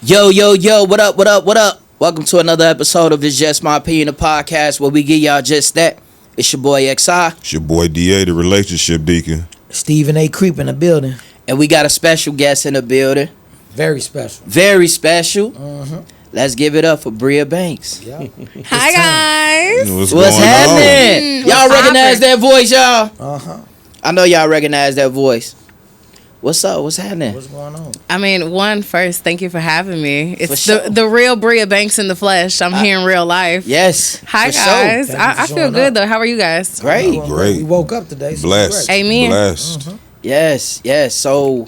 Yo, what up? Welcome to another episode of It's Just My Opinion, the podcast where we give y'all just that. It's your boy XI. It's your boy DA, the relationship deacon. Stephen A. Creep in the building. And we got a special guest in the building. Very special. Very special. Let's give it up for Briah Banks. Yeah. Hi, guys. What's happening? Y'all recognize that voice, y'all? Uh-huh. I know y'all recognize that voice. What's up? What's happening? What's going on? I mean, first, thank you for having me. It's sure. the real Briah Banks in the flesh. I'm here in real life. Yes. Hi, for sure. guys. Thank you for I feel showing good, up. though. How are you guys? Great. Great. We woke up today. So Blessed. great. Amen. Blessed. Yes. So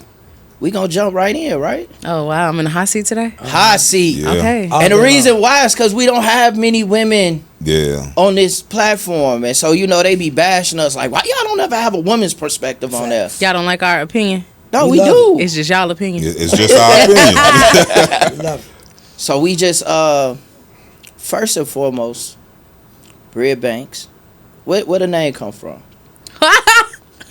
we gonna jump right in, right? Oh, wow. I'm in the hot seat today? Hot seat. Yeah. Okay. All And the day reason why is because we don't have many women Yeah. on this platform, and so they be bashing us like, why y'all don't ever have a woman's perspective on there? Y'all don't like our opinion? No, We we love do. It's just y'all opinion. It's just our opinion. We love it. So we just first and foremost, Briah Banks. Where the name come from?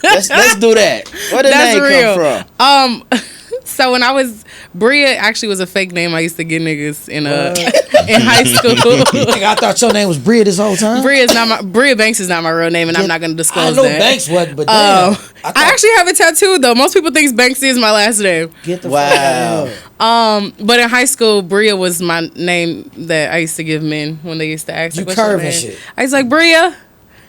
let's do that. Where the That's name real. come from? So when I was Briah actually was a fake name I used to give niggas in high school. Nigga, I thought your name was Briah this whole time. Briah Banks is not my real name, and I'm not going to I disclose know that. Banks wasn't, but damn. I actually have a tattoo though. Most people think Banks is my last name. Get the Wow. fuck out of here. But in high school, Briah was my name that I used to give men when they used to ask. You like, what's your curving name? shit. I was like Briah,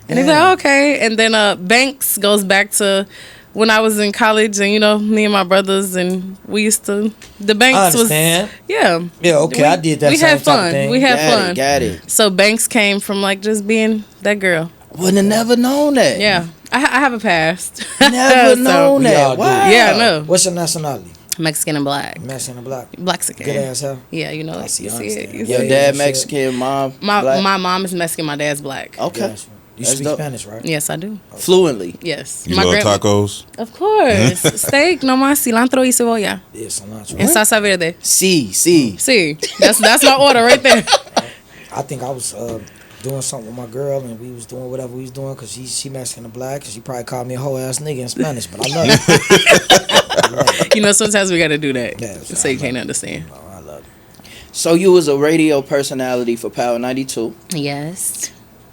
and they'd be Yeah. like, okay. And then Banks goes back to when I was in college, and me and my brothers, and we used to. The Banks I was understand. yeah. Yeah, okay, I did that We same had type fun. of thing. We had fun. Got it. So Banks came from like just being that girl. Wouldn't have never known that. Yeah, I have a past. Never So, known we all that. do. Wow. Yeah, I know. What's your nationality? Mexican and black. Mexican and black. Blaxican. Good ass hell. Yeah, you know. I see, You I see it. understand. You Yeah, see Your it. dad shit. Mexican, mom black? My mom is Mexican. My dad's black. Okay. Gotcha. You That's speak dope. Spanish, right? Yes, I do. Fluently. Yes. You my love grandma- tacos? Of course. Steak, no más cilantro y cebolla. Yeah, cilantro. And salsa verde. See. See, that's my order right there. I think I was doing something with my girl, and we was doing whatever we was doing because she Mexican and black, and she probably called me a whole ass nigga in Spanish, but I love it. I love it. Sometimes we got to do that, Yeah, so you can't understand. Oh, I love it. So you was a radio personality for Power 92. Yes.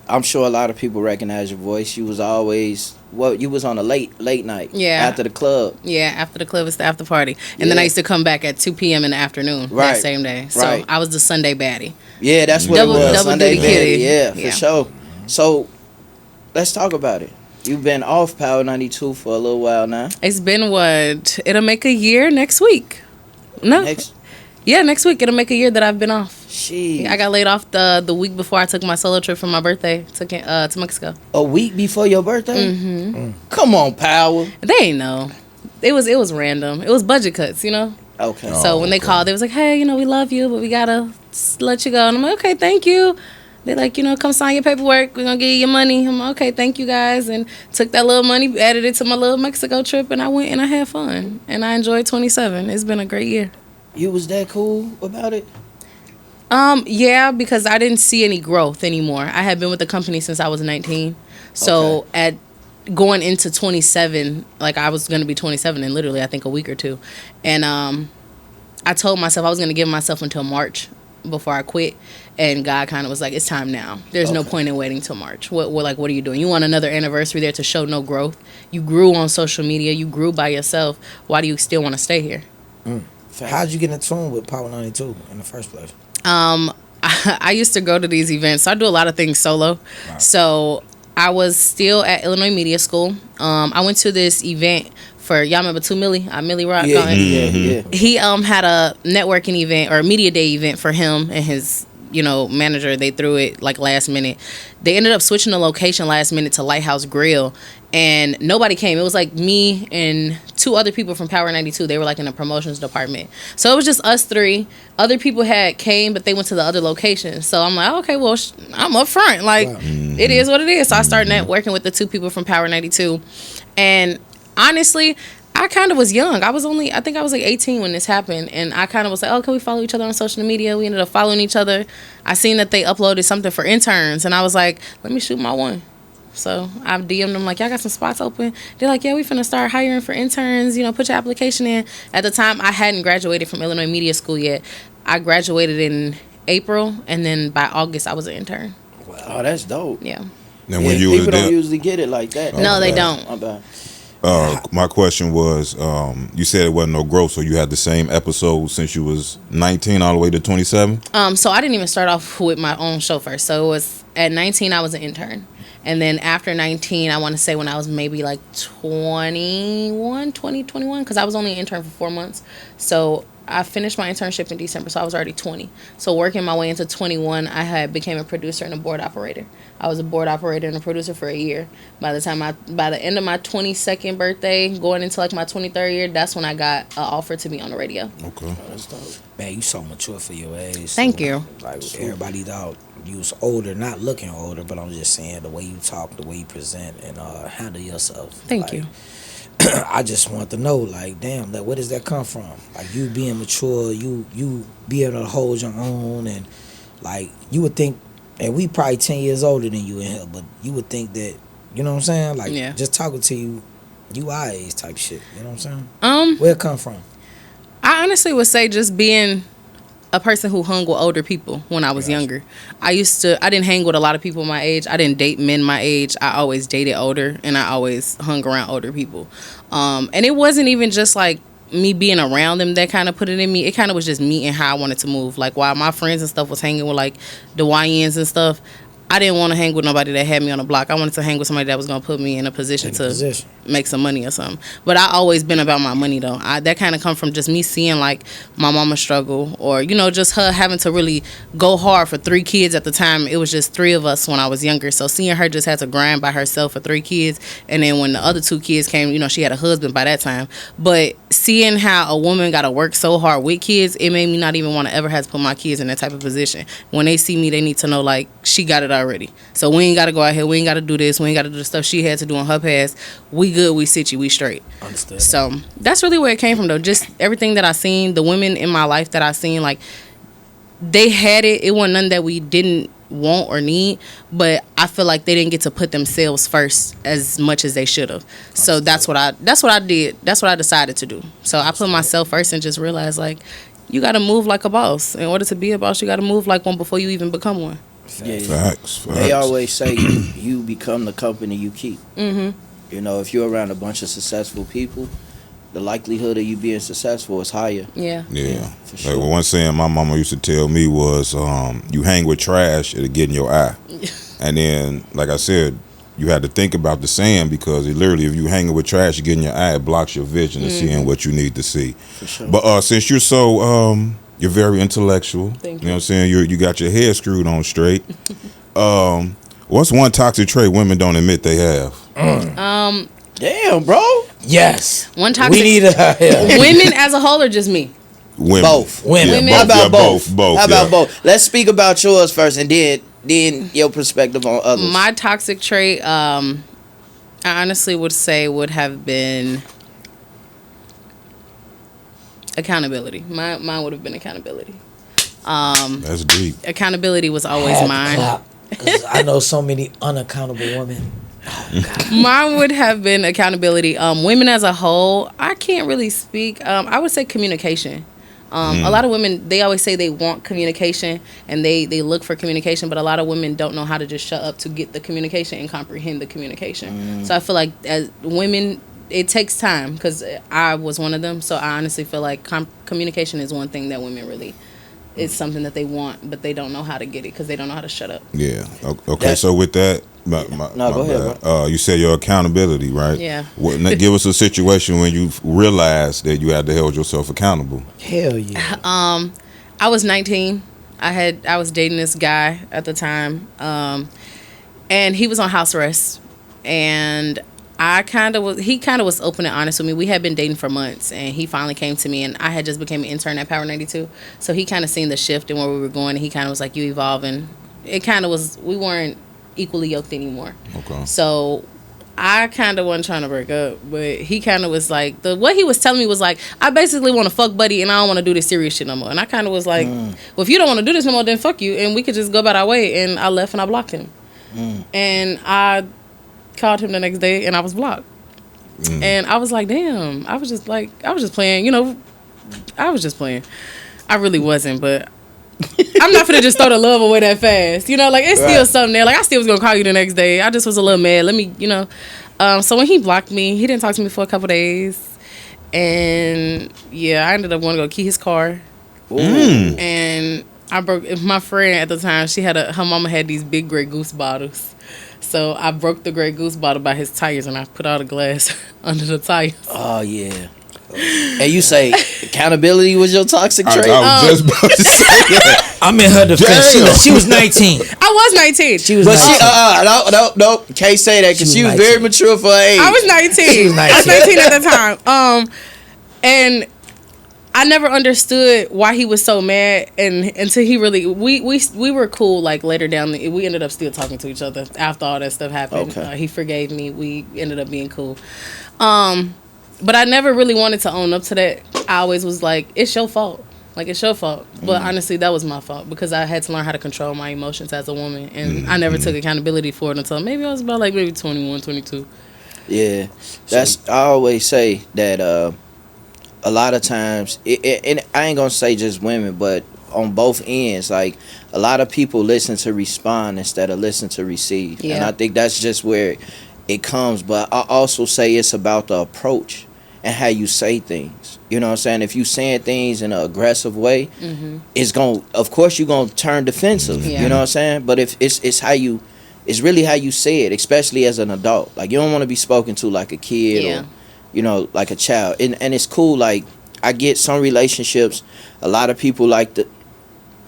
I'm sure a lot of people recognize your voice. You was always you was on a late night. Yeah. After the club. Yeah, after the club, it's the after party. And then Yeah. I used to come back at 2 p.m. in the afternoon Right. that same day. So Right. I was the Sunday baddie. Yeah, that's what Double- it was. double Sunday duty Baddie. kitty. Yeah, for Yeah. sure. So let's talk about it. You've been off Power 92 for a little while now. It's been it'll make a year next week. No. Next Next week it'll make a year that I've been off. Shit. I got laid off the week before I took my solo trip for my birthday to Mexico. A week before your birthday? Mm-hmm. Come on, Power. They ain't know. It was random. It was budget cuts, Okay. So when they called, they was like, hey, we love you, but we gotta let you go. And I'm like, okay, thank you. They like, come sign your paperwork. We're gonna give you your money. I'm like, okay, thank you guys. And took that little money, added it to my little Mexico trip, and I went and I had fun. And I enjoyed 27. It's been a great year. You was that cool about it? Yeah, because I didn't see any growth anymore. I had been with the company since I was 19. So at going into 27, like I was going to be 27 in literally I think a week or two. And I told myself I was going to give myself until March before I quit. And God kind of was like, it's time now. There's no point in waiting till March. What are you doing? You want another anniversary there to show no growth? You grew on social media. You grew by yourself. Why do you still want to stay here? How'd you get in tune with Power 92 in the first place? I used to go to these events. So I do a lot of things solo. Right. So I was still at Illinois Media School. I went to this event for, y'all remember 2 Millie? Millie Rock. Yeah. He had a networking event or a media day event for him and his manager. They threw it like last minute. They ended up switching the location last minute to Lighthouse Grill, and nobody came. It was like me and 2 other people from Power 92. They were like in the promotions department. So it was just us 3. Other people had came, but they went to the other location. So I'm like, okay, well, I'm up front. Like, it is what it is. So I started networking with the 2 people from Power 92. And honestly, I kind of was young. I think I was like 18 when this happened. And I kind of was like, oh, can we follow each other on social media? We ended up following each other. I seen that they uploaded something for interns. And I was like, let me shoot my one. So I DM'd them like, y'all got some spots open? They're like, yeah, we finna start hiring for interns. Put your application in. At the time, I hadn't graduated from Illinois Media School yet. I graduated in April, and then by August I was an intern. Oh, that's dope. Yeah. And when you was people don't there, usually get it like that. No, they don't. My bad. my question was, you said it wasn't no growth, so you had the same episode since you was 19 all the way to 27? So I didn't even start off with my own show first. So it was at 19 I was an intern. And then after 19, I want to say when I was maybe like 21, because I was only an intern for 4 months. So I finished my internship in December, so I was already 20. So working my way into 21, I had became a producer and a board operator. I was a board operator and a producer for a year. By the end of my 22nd birthday, going into like my 23rd year, that's when I got an offer to be on the radio. Okay. That's dope. Man, you so mature for your age. Thank you. Like everybody thought you was older, not looking older, but I'm just saying the way you talk, the way you present, and handle yourself. Thank you. I just want to know, like, damn, like, where does that come from? Like, you being mature, you be able to hold your own, and like, you would think, and we probably 10 years older than you in here, but you would think that, you know what I'm saying? Like, Yeah. just talking to you, you our age type shit. You know what I'm saying? Where it come from? I honestly would say just being a person who hung with older people when I was younger. I didn't hang with a lot of people my age. I didn't date men my age. I always dated older, and I always hung around older people. And it wasn't even just like me being around them that kind of put it in me. It kind of was just me and how I wanted to move. Like while my friends and stuff was hanging with like the YNs and stuff, I didn't want to hang with nobody that had me on the block. I wanted to hang with somebody that was going to put me in a position to make some money or something. But I always been about my money, though. That kind of come from just me seeing, like, my mama struggle or, you know, just her having to really go hard for 3 kids at the time. It was just 3 of us when I was younger. So seeing her just had to grind by herself for 3 kids. And then when the other 2 kids came, you know, she had a husband by that time. But seeing how a woman got to work so hard with kids, it made me not even want to ever have to put my kids in that type of position. When they see me, they need to know, like, she got it already. So we ain't got to go out here. We ain't got to do this. We ain't got to do the stuff she had to do in her past. We good. We sit you. We straight. Understood. So that's really where it came from, though. Just everything that I seen, the women in my life that I seen, like, they had it. It wasn't nothing that we didn't want or need, but I feel like they didn't get to put themselves first as much as they should have. So that's what I did. That's what I decided to do. So I put myself first and just realized, like, you got to move like a boss. In order to be a boss, you got to move like one before you even become one. Yeah. Facts. They always say you become the company you keep. Mm-hmm. You know, if you're around a bunch of successful people, the likelihood of you being successful is higher. Yeah. Yeah. For sure. Like one saying my mama used to tell me was, you hang with trash, it'll get in your eye. And then, like I said, you had to think about the saying because it literally, if you hanging with trash, you get in your eye, it blocks your vision of seeing what you need to see. For sure. But since you're so, you're very intellectual. Thank You know what I'm saying? You got your head screwed on straight. What's one toxic trait women don't admit they have? Damn, bro. Yes. One toxic. We need a women as a whole or just me? Women. Both. Women. Yeah, How about yeah, both? both. How about yeah. both? Let's speak about yours first, and then your perspective on others. My toxic trait, I honestly would say would have been accountability. Mine would have been accountability. That's deep. Accountability was always mine. 'Cause I know so many unaccountable women. Mine would have been accountability. Women as a whole, I can't really speak. I would say communication. A lot of women, they always say they want communication and they look for communication, but a lot of women don't know how to just shut up to get the communication and comprehend the communication. So I feel like as women, it takes time because I was one of them. So I honestly feel like communication is one thing that women really, it's something that they want, but they don't know how to get it because they don't know how to shut up. Yeah. Okay. So with that, go ahead, bro. You said your accountability, right? Yeah. Give us a situation when you realized that you had to hold yourself accountable. Hell yeah. I was 19. I was dating this guy at the time, and he was on house arrest, and he kind of was open and honest with me. We had been dating for months, and he finally came to me, and I had just became an intern at Power 92, so he kind of seen the shift in where we were going, and he kind of was like, you evolving. It kind of was, we weren't equally yoked anymore. Okay. So I kind of wasn't trying to break up, but he kind of was like, what he was telling me was like, I basically want to fuck buddy, and I don't want to do this serious shit no more. And I kind of was like, well, if you don't want to do this no more, then fuck you, and we could just go about our way. And I left and I blocked him. And I called him the next day and I was blocked. And I was like, damn. I was just playing, I was just playing. I really wasn't, but I'm not finna just throw the love away that fast. You know, like it's still something there. Like I still was gonna call you the next day. I just was a little mad. Let me, So when he blocked me, he didn't talk to me for a couple days, and yeah, I ended up going to go key his car. And I broke my friend at the time. Her mama had these big Grey Goose bottles, so I broke the Grey Goose bottle by his tires, and I put all the glass under the tires. Oh yeah. And you say accountability was your toxic trait? I was just about to say that. I'm in her defense. She was 19. I was 19. She was But 19. no, can't say that because she was very mature for her age. I was 19. She was 19. I was 19 at the time. And I never understood why he was so mad, and until he really we were cool. Like later down, we ended up still talking to each other after all that stuff happened. Okay. He forgave me. We ended up being cool. But I never really wanted to own up to that. I always was like, it's your fault. Like, it's your fault. But honestly, that was my fault because I had to learn how to control my emotions as a woman. And I never took accountability for it until maybe I was about maybe 21, 22. Yeah. I always say that a lot of times, and I ain't going to say just women, but on both ends, like, a lot of people listen to respond instead of listen to receive. Yeah. And I think that's just where it comes. But I also say it's about the approach and how you say things. You know what I'm saying? If you saying things in an aggressive way, of course you're gonna turn defensive. Yeah. You know what I'm saying? But if it's really how you say it, especially as an adult. Like you don't want to be spoken to like a kid or like a child. And it's cool, like I get some relationships, a lot of people like to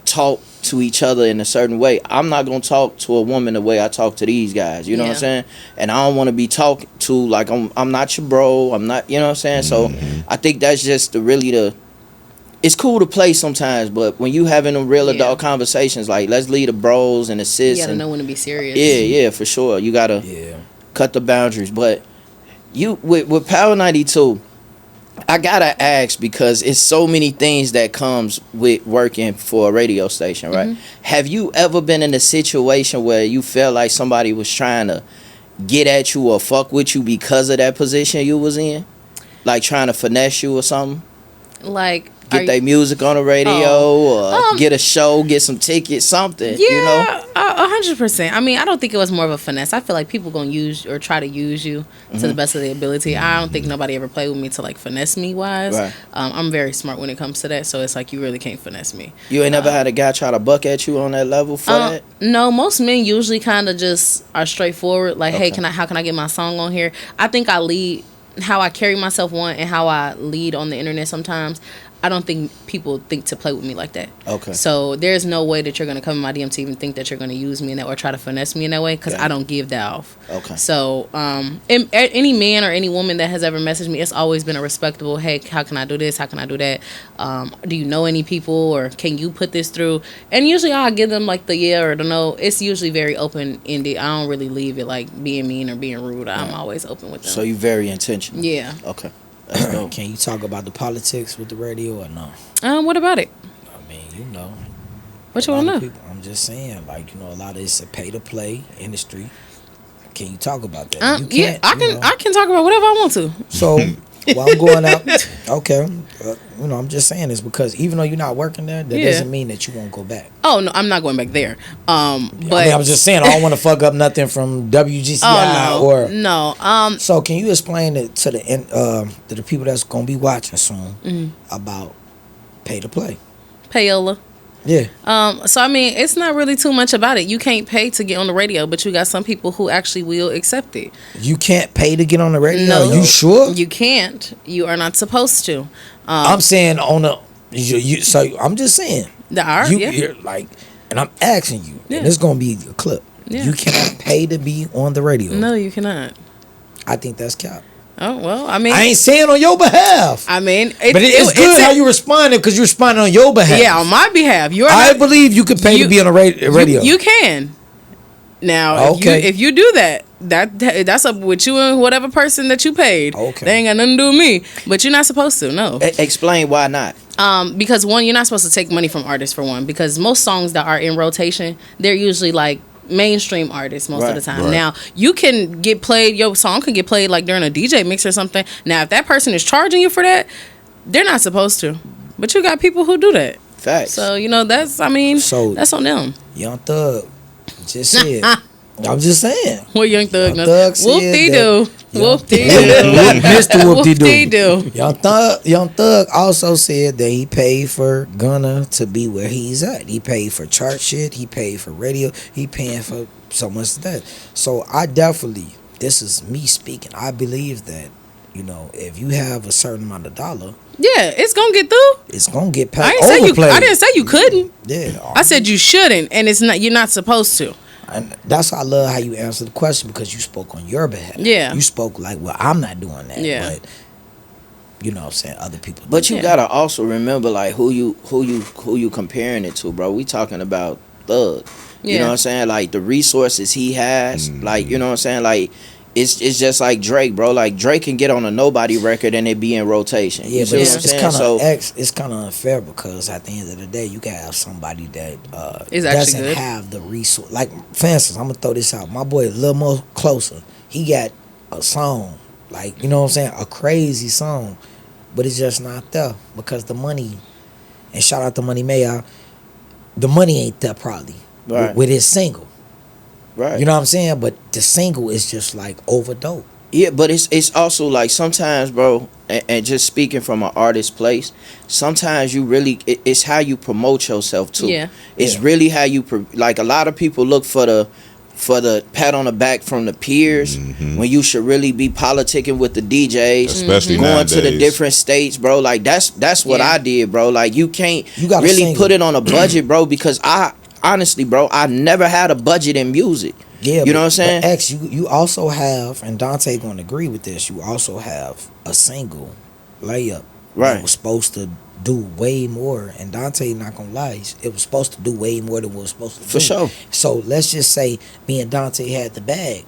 talk to each other in a certain way. I'm not gonna talk to a woman the way I talk to these guys. You know what I'm saying? And I don't want to be talked to like I'm not your bro. I'm not. You know what I'm saying? So I think that's just it's cool to play sometimes, but when you having them real adult conversations, like let's leave the bros and the sis. You gotta know when to be serious. Yeah, for sure. You gotta cut the boundaries. But you with Power 92. I gotta ask because it's so many things that comes with working for a radio station, right? Have you ever been in a situation where you felt like somebody was trying to get at you or fuck with you because of that position you was in? Like trying to finesse you or something? Like Get their music on the radio or get a show, get some tickets, something, you know? 100%. I mean, I don't think it was more of a finesse. I feel like people gonna use or try to use you to the best of their ability. I don't think nobody ever played with me to like finesse me wise. Right. I'm very smart when it comes to that, so it's like you really can't finesse me. You ain't never had a guy try to buck at you on that level for that? No, most men usually kind of just are straightforward. Like, hey, how can I get my song on here? I think I lead how I carry myself and how I lead on the internet sometimes. I don't think people think to play with me like that. Okay. So there's no way that you're going to come in my DM to even think that you're going to use me in that or try to finesse me in that way because I don't give that off. Okay. So any man or any woman that has ever messaged me, it's always been a respectable, hey, how can I do this? How can I do that? Do you know any people or can you put this through? And usually I'll give them like the yeah or the no. It's usually very open-ended. I don't really leave it like being mean or being rude. I'm always open with them. So you're very intentional. Yeah. Okay. Can you talk about the politics with the radio or no? What about it? I mean, you know. What you want to know? I'm just saying, like, you know, a lot of it's a pay-to-play industry. Can you talk about that? You can't, I can talk about whatever I want to. So, while I'm going out, okay, I'm just saying this because even though you're not working there, that doesn't mean that you won't go back. Oh no, I'm not going back there. But I was just saying I don't want to fuck up nothing from WGCI or no. So can you explain it to the people that's gonna be watching soon about pay to play? Payola. Yeah. So I mean, it's not really too much about it. You can't pay to get on the radio, but you got some people who actually will accept it. You can't pay to get on the radio? No. You sure? You can't. You are not supposed to. I'm saying on the so I'm just saying. You're like, and I'm asking you, and it's gonna be a clip. Yeah. You cannot pay to be on the radio. No, you cannot. I think that's cap. Oh, well, I mean, I ain't saying on your behalf. I mean, but it's good how you responded because you responded on your behalf. Yeah, on my behalf. I believe you can pay to be on a radio. You can. Now, if you do that's up with you and whatever person that you paid. Okay. They ain't got nothing to do with me. But you're not supposed to, no. Explain why not. Because one, you're not supposed to take money from artists for one. Because most songs that are in rotation, they're usually like mainstream artists most of the time. Right. Now, you can get played, your song can get played like during a DJ mix or something. Now, if that person is charging you for that, they're not supposed to. But you got people who do that. Facts. So you know that's that's on them. Young Thug just said. I'm just saying. What Young Thug knows? Whoop-de-doo. Whoop-de-doo. Mr. Whoop-de-doo. Whoop-de-doo. Young Thug also said that he paid for Gunna to be where he's at. He paid for chart shit. He paid for radio. He paying for so much of that. So I definitely, this is me speaking, I believe that, you know, if you have a certain amount of dollar, Yeah, it's gonna get through. it's gonna get past. I didn't say you couldn't. Yeah, I said you shouldn't, and it's not. You're not supposed to. and that's why I love how you answered the question, because you spoke on your behalf. Yeah. You spoke like, well, I'm not doing that. Yeah. But you know what I'm saying, other people do. But you gotta also remember like who you comparing it to, bro. We talking about Thug. You know what I'm saying? Like the resources he has, like, you know what I'm saying? Like it's just like Drake, bro. Like Drake can get on a nobody record and it be in rotation. Yeah, You but see it's what I'm saying? it's kind of unfair, because at the end of the day, you can have somebody that Is actually doesn't good. have the resource. Like, for instance, I'm gonna throw this out. My boy, Lil Mo Closer, he got a song, like, you know what I'm saying, a crazy song, but it's just not there because the money. And shout out to Money Mayor, the money ain't there probably Right. with his single. Right. You know what I'm saying? But the single is just like overdope. Yeah, but it's also like sometimes, bro, and just speaking from an artist place, sometimes you really it's how you promote yourself too. Yeah. It's Yeah. really how you like a lot of people look for the pat on the back from the peers when you should really be politicking with the DJs, Especially going to the nowadays. different states, bro. Like that's what Yeah. I did, bro. Like you can't You gotta really single. put it on a budget, bro, because I honestly, bro, I never had a budget in music. Yeah, You know what I'm saying? But X, you also have, and Dante gonna agree with this, you also have a single layup Right. that was supposed to do way more, and Dante not gonna lie, it was supposed to do way more than what it was supposed to do. For sure. So let's just say me and Dante had the bag,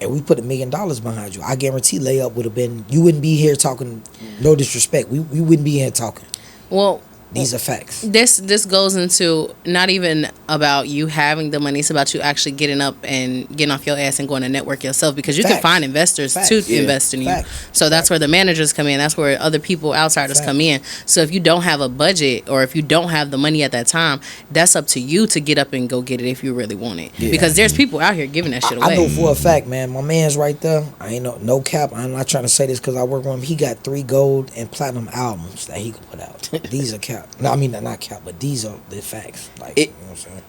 and we put $1 million behind you. I guarantee layup would have been, you wouldn't be here talking, no disrespect, we wouldn't be here talking. Well, These are facts. this goes into not even about you having the money. It's about you actually getting up and getting off your ass and going to network yourself, because you can Facts. find investors Facts. to Yeah. invest in you. Facts. So that's where the managers come in. That's where other people, outsiders, come in. So if you don't have a budget, or if you don't have the money at that time, that's up to you to get up and go get it if you really want it. Because there's people out here giving that shit away. I know for a fact, man, my man's right there. I ain't no cap. I'm not trying to say this because I work with him. He got 3 gold and platinum albums that he could put out. These are cap. No, I mean, not cap, but these are the facts. Like, you know what I'm saying?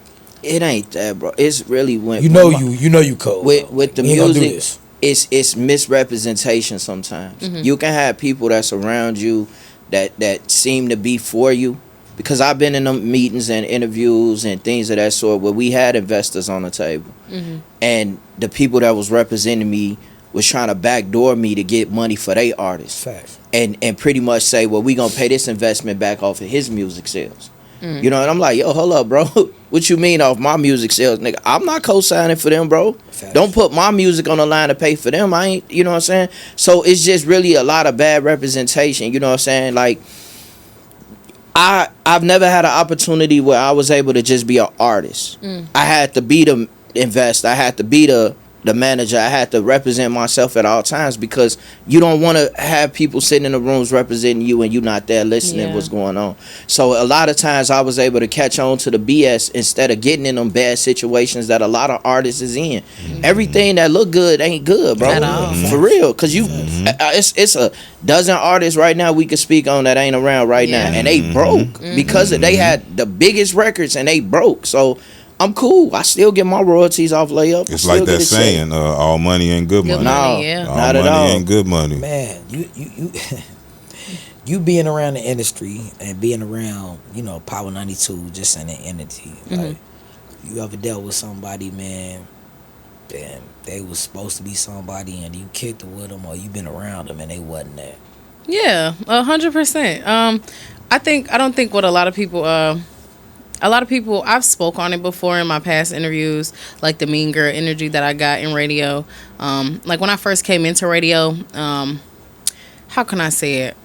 It ain't that, bro. It's really when You know you cold. with the We ain't gonna do music. this. It's misrepresentation sometimes. You can have people that's around you that seem to be for you. Because I've been in them meetings and interviews and things of that sort where we had investors on the table. And the people that was representing me was trying to backdoor me to get money for their artists. Facts. And pretty much say, well, we gonna pay this investment back off of his music sales. You know, and I'm like, yo, hold up, bro. What you mean off my music sales, nigga? I'm not co-signing for them, bro. Facts. Don't put my music on the line to pay for them. I ain't, you know what I'm saying? So it's just really a lot of bad representation, you know what I'm saying? Like, I've never had an opportunity where I was able to just be an artist. I had to be the investor. I had to be the manager. I had to represent myself at all times, because you don't want to have people sitting in the rooms representing you and you not there listening what's going on. So a lot of times I was able to catch on to the BS instead of getting in them bad situations that a lot of artists is in. Everything that look good ain't good, bro. At all. For real. Because it's a dozen artists right now we could speak on that ain't around right now. And they broke because they had the biggest records and they broke. So I'm cool. I still get my royalties off layup. It's like that saying, all money ain't good money. No, yeah. All not money at all. ain't good money. Man, you you being around the industry and being around, you know, Power 92, just in the entity. Like, you ever dealt with somebody, man, and they was supposed to be somebody, and you kicked it with them, or you been around them and they wasn't that? Yeah, 100%. I don't think what a lot of people I've spoke on it before in my past interviews, like the mean girl energy that I got in radio. Like when I first came into radio, how can I say it?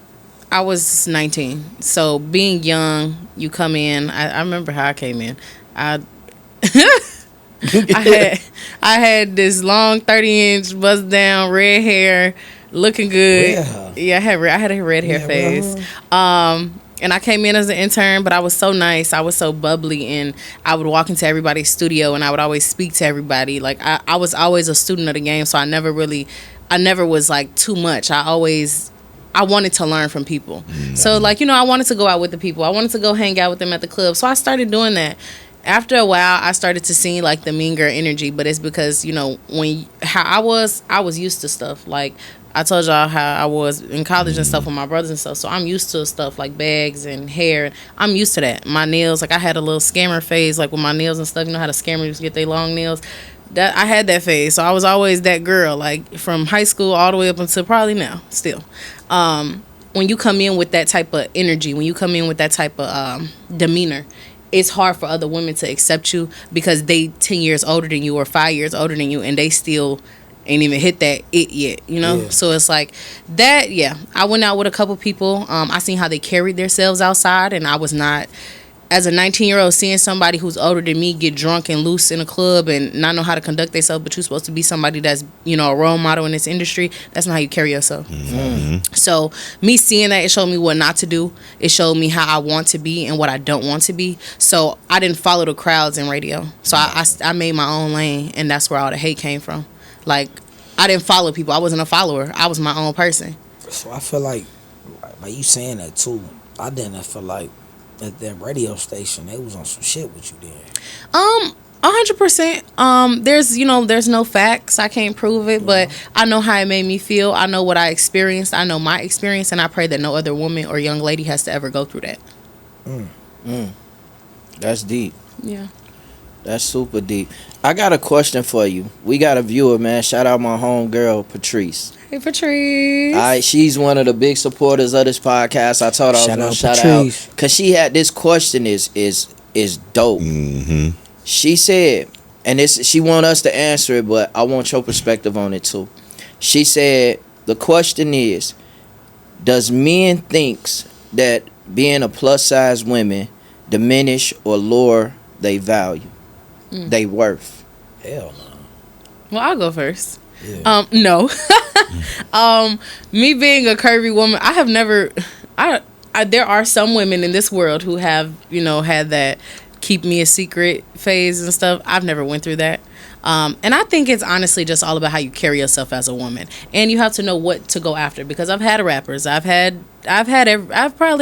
I was 19. So being young, you come in, I remember how I came in. I had this long 30-inch bust down red hair, looking good. Yeah. Yeah, I had a red hair phase. And I came in as an intern, but I was so nice. I was so bubbly, and I would walk into everybody's studio, and I would always speak to everybody. Like, I was always a student of the game, so I never was, like, too much. I wanted to learn from people. Mm-hmm. So, like, I wanted to go out with the people. I wanted to go hang out with them at the club. So I started doing that. After a while, I started to see, like, the mean girl energy, but it's because, I was used to stuff. Like, I told y'all how I was in college and stuff with my brothers and stuff. So I'm used to stuff like bags and hair. I'm used to that. My nails, like, I had a little scammer phase, like, with my nails and stuff. You know how the scammers used to get their long nails? That I had that phase. So I was always that girl, like, from high school all the way up until probably now, still. When you come in with that type of energy, when you come in with that type of demeanor, it's hard for other women to accept you because they 10 years older than you or 5 years older than you, and they still ain't even hit that it yet, Yeah. So it's like that. Yeah, I went out with a couple people. I seen how they carried themselves outside, and I was not, as a 19-year-old, seeing somebody who's older than me get drunk and loose in a club and not know how to conduct themselves, but you're supposed to be somebody that's, a role model in this industry. That's not how you carry yourself. Mm-hmm. So me seeing that, it showed me what not to do. It showed me how I want to be and what I don't want to be. So I didn't follow the crowds in radio. So I made my own lane, and that's where all the hate came from. Like, I didn't follow people. I wasn't a follower. I was my own person. So I feel like you saying that too. I didn't feel like at that radio station they was on some shit with you then. 100%. There's no facts. I can't prove it, but I know how it made me feel. I know what I experienced. I know my experience, and I pray that no other woman or young lady has to ever go through that. That's deep. Yeah. That's super deep. I got a question for you. We got a viewer, man. Shout out my homegirl, Patrice. Hey, Patrice. All right, she's one of the big supporters of this podcast. I told her I was going to shout out. Because she had this question is dope. Mm-hmm. She said, and she want us to answer it, but I want your perspective on it too. She said, the question is, does men thinks that being a plus-size woman diminish or lower their value? They worth? Hell no. Well, I'll go first. Yeah. No. Me being a curvy woman, I have never. There are some women in this world who have, had that keep me a secret phase and stuff. I've never went through that. And I think it's honestly just all about how you carry yourself as a woman, and you have to know what to go after. Because I've had rappers, I've had athletes,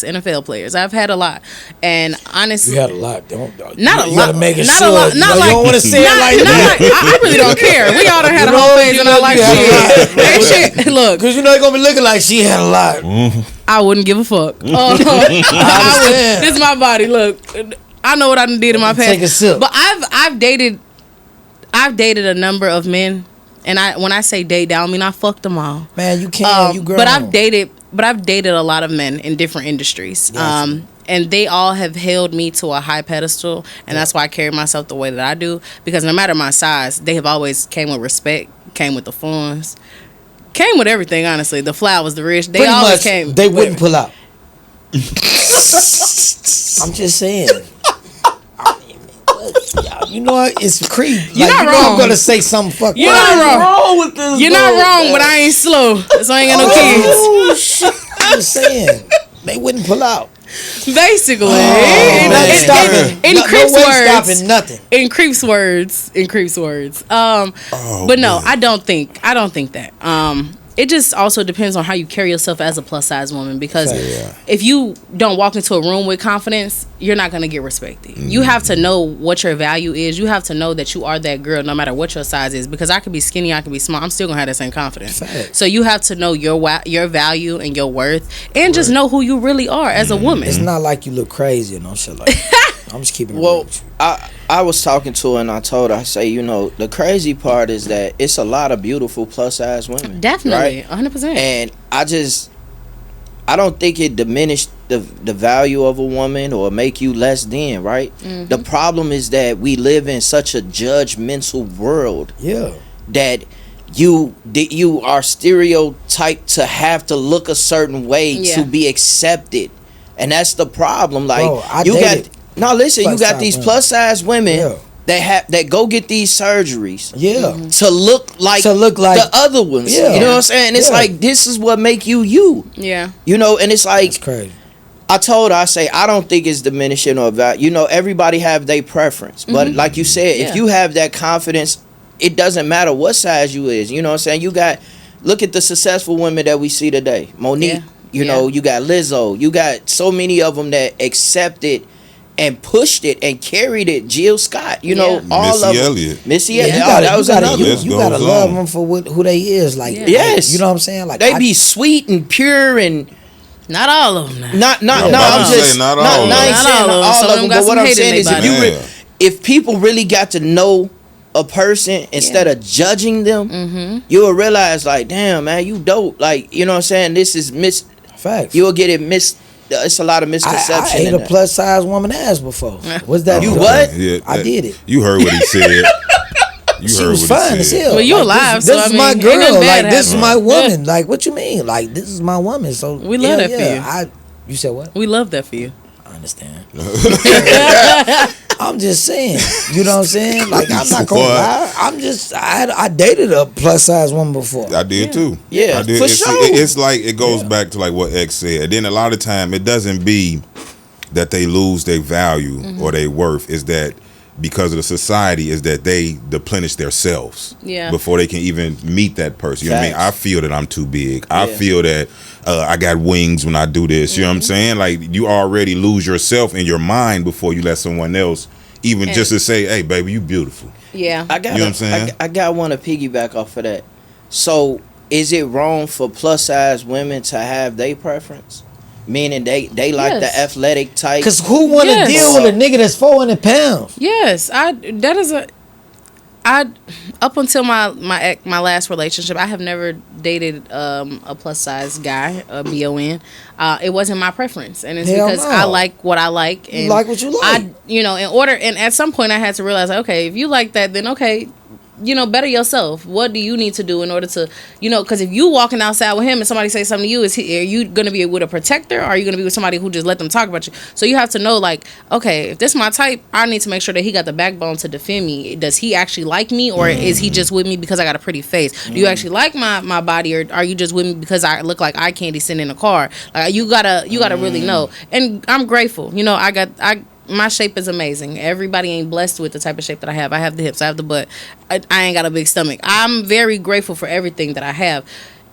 NFL players. I've had a lot, and honestly, you had a lot. You gotta make it not sure. A lot. Not you like, don't want to say it like that. I really don't care. We all done had a whole phase, and I like shit. Look, because they're gonna be looking like she had a lot. I wouldn't give a fuck. This is my body. Look. I know what I did in my past. Take a sip. But I've dated a number of men, and when I say date, I don't mean I fucked them all. Man, you can't. You grown. But I've dated a lot of men in different industries. Yes. And they all have held me to a high pedestal, and that's why I carry myself the way that I do. Because no matter my size, they have always came with respect, came with the funds, came with everything. Honestly, the flowers, the rich, they always came. They wouldn't pull out. I'm just saying. You know what? It's creep. You're not wrong. I'm gonna say something fucked. You're not wrong with this. You're not wrong, but I ain't slow. So I ain't got no kids. Oh shit! I'm just saying they wouldn't pull out. Basically, in Creep's words. But no, I don't think that. It just also depends on how you carry yourself as a plus size woman, because if you don't walk into a room with confidence, you're not going to get respected. Mm-hmm. You have to know what your value is. You have to know that you are that girl no matter what your size is, because I could be skinny, I could be small, I'm still going to have that same confidence. So you have to know your value and your worth, and just know who you really are as a woman. It's not like you look crazy or no shit like that. I'm just keeping it real with you. I was talking to her and I told her, I say, the crazy part is that it's a lot of beautiful plus size women. Definitely, right? 100%. And I don't think it diminished the value of a woman or make you less than, right? Mm-hmm. The problem is that we live in such a judgmental world. Yeah. That you are stereotyped to have to look a certain way to be accepted. And that's the problem. Like, Bro, you got these plus size women that go get these surgeries. Yeah. To look like the other ones. Yeah. You know what I'm saying? It's like, this is what make you. Yeah. You know, and it's like, That's crazy. I told her, I say, I don't think it's diminishing or value. You know, everybody have their preference. But like you said, if you have that confidence, it doesn't matter what size you is. You know what I'm saying? Look at the successful women that we see today. Monique, you know, you got Lizzo. You got so many of them that accepted and pushed it and carried it. Jill Scott, you know, all Missy of them. Elliott. Missy Elliott. You gotta love them for who they is. Like, yes. You know what I'm saying? Like, they be sweet and pure and... Not all of them. Not I'm just not all of them. all of them. But what I'm saying is, if people really got to know a person instead of judging them, you'll realize, like, damn, man, you dope. Like, you know what I'm saying? This is facts. You'll get it it's a lot of misconception. I ate a plus size woman ass before. What's that? You what? Yeah, I did it. You heard what he said. She was fine as hell. Well, you alive, this so is my girl. Like, this is happened. my woman. Like, what you mean? Like, this is my woman. So we love that for you. You said what? We love that for you. I understand. I'm just saying. You know what I'm saying? Like, I'm not gonna lie. I dated a plus size woman before. I did too. Yeah, I did. for sure. It's like, it goes back to like what X said. Then a lot of time it doesn't be that they lose their value or their worth. Is that because of the society, is that they deplenish themselves before they can even meet that person. You know what I mean? I feel that I'm too big. I feel that I got wings when I do this. You know what I'm saying? Like, you already lose yourself in your mind before you let someone else even just to say, hey, baby, you beautiful. Yeah. You know what I'm saying? I got one to piggyback off of that. So, is it wrong for plus size women to have their preference? Meaning they like the athletic type. Cause who want to deal with a nigga that's 400 pounds? Yes, up until my last relationship, I have never dated a plus size guy, a BON. It wasn't my preference, and it's because I like what I like. And you like what you like. And at some point I had to realize, okay, if you like that, then okay, better yourself. What do you need to do in order to, because if you walking outside with him and somebody say something to you, are you going to be with a protector, or are you going to be with somebody who just let them talk about you? So you have to know, like, okay, if this is my type, I need to make sure that he got the backbone to defend me. Does he actually like me, or is he just with me because I got a pretty face? Do you actually like my body, or are you just with me because I look like eye candy sitting in a car? Like, you gotta really know. And I'm grateful. My shape is amazing. Everybody ain't blessed with the type of shape that I have. I have the hips, I have the butt. I ain't got a big stomach. I'm very grateful for everything that I have.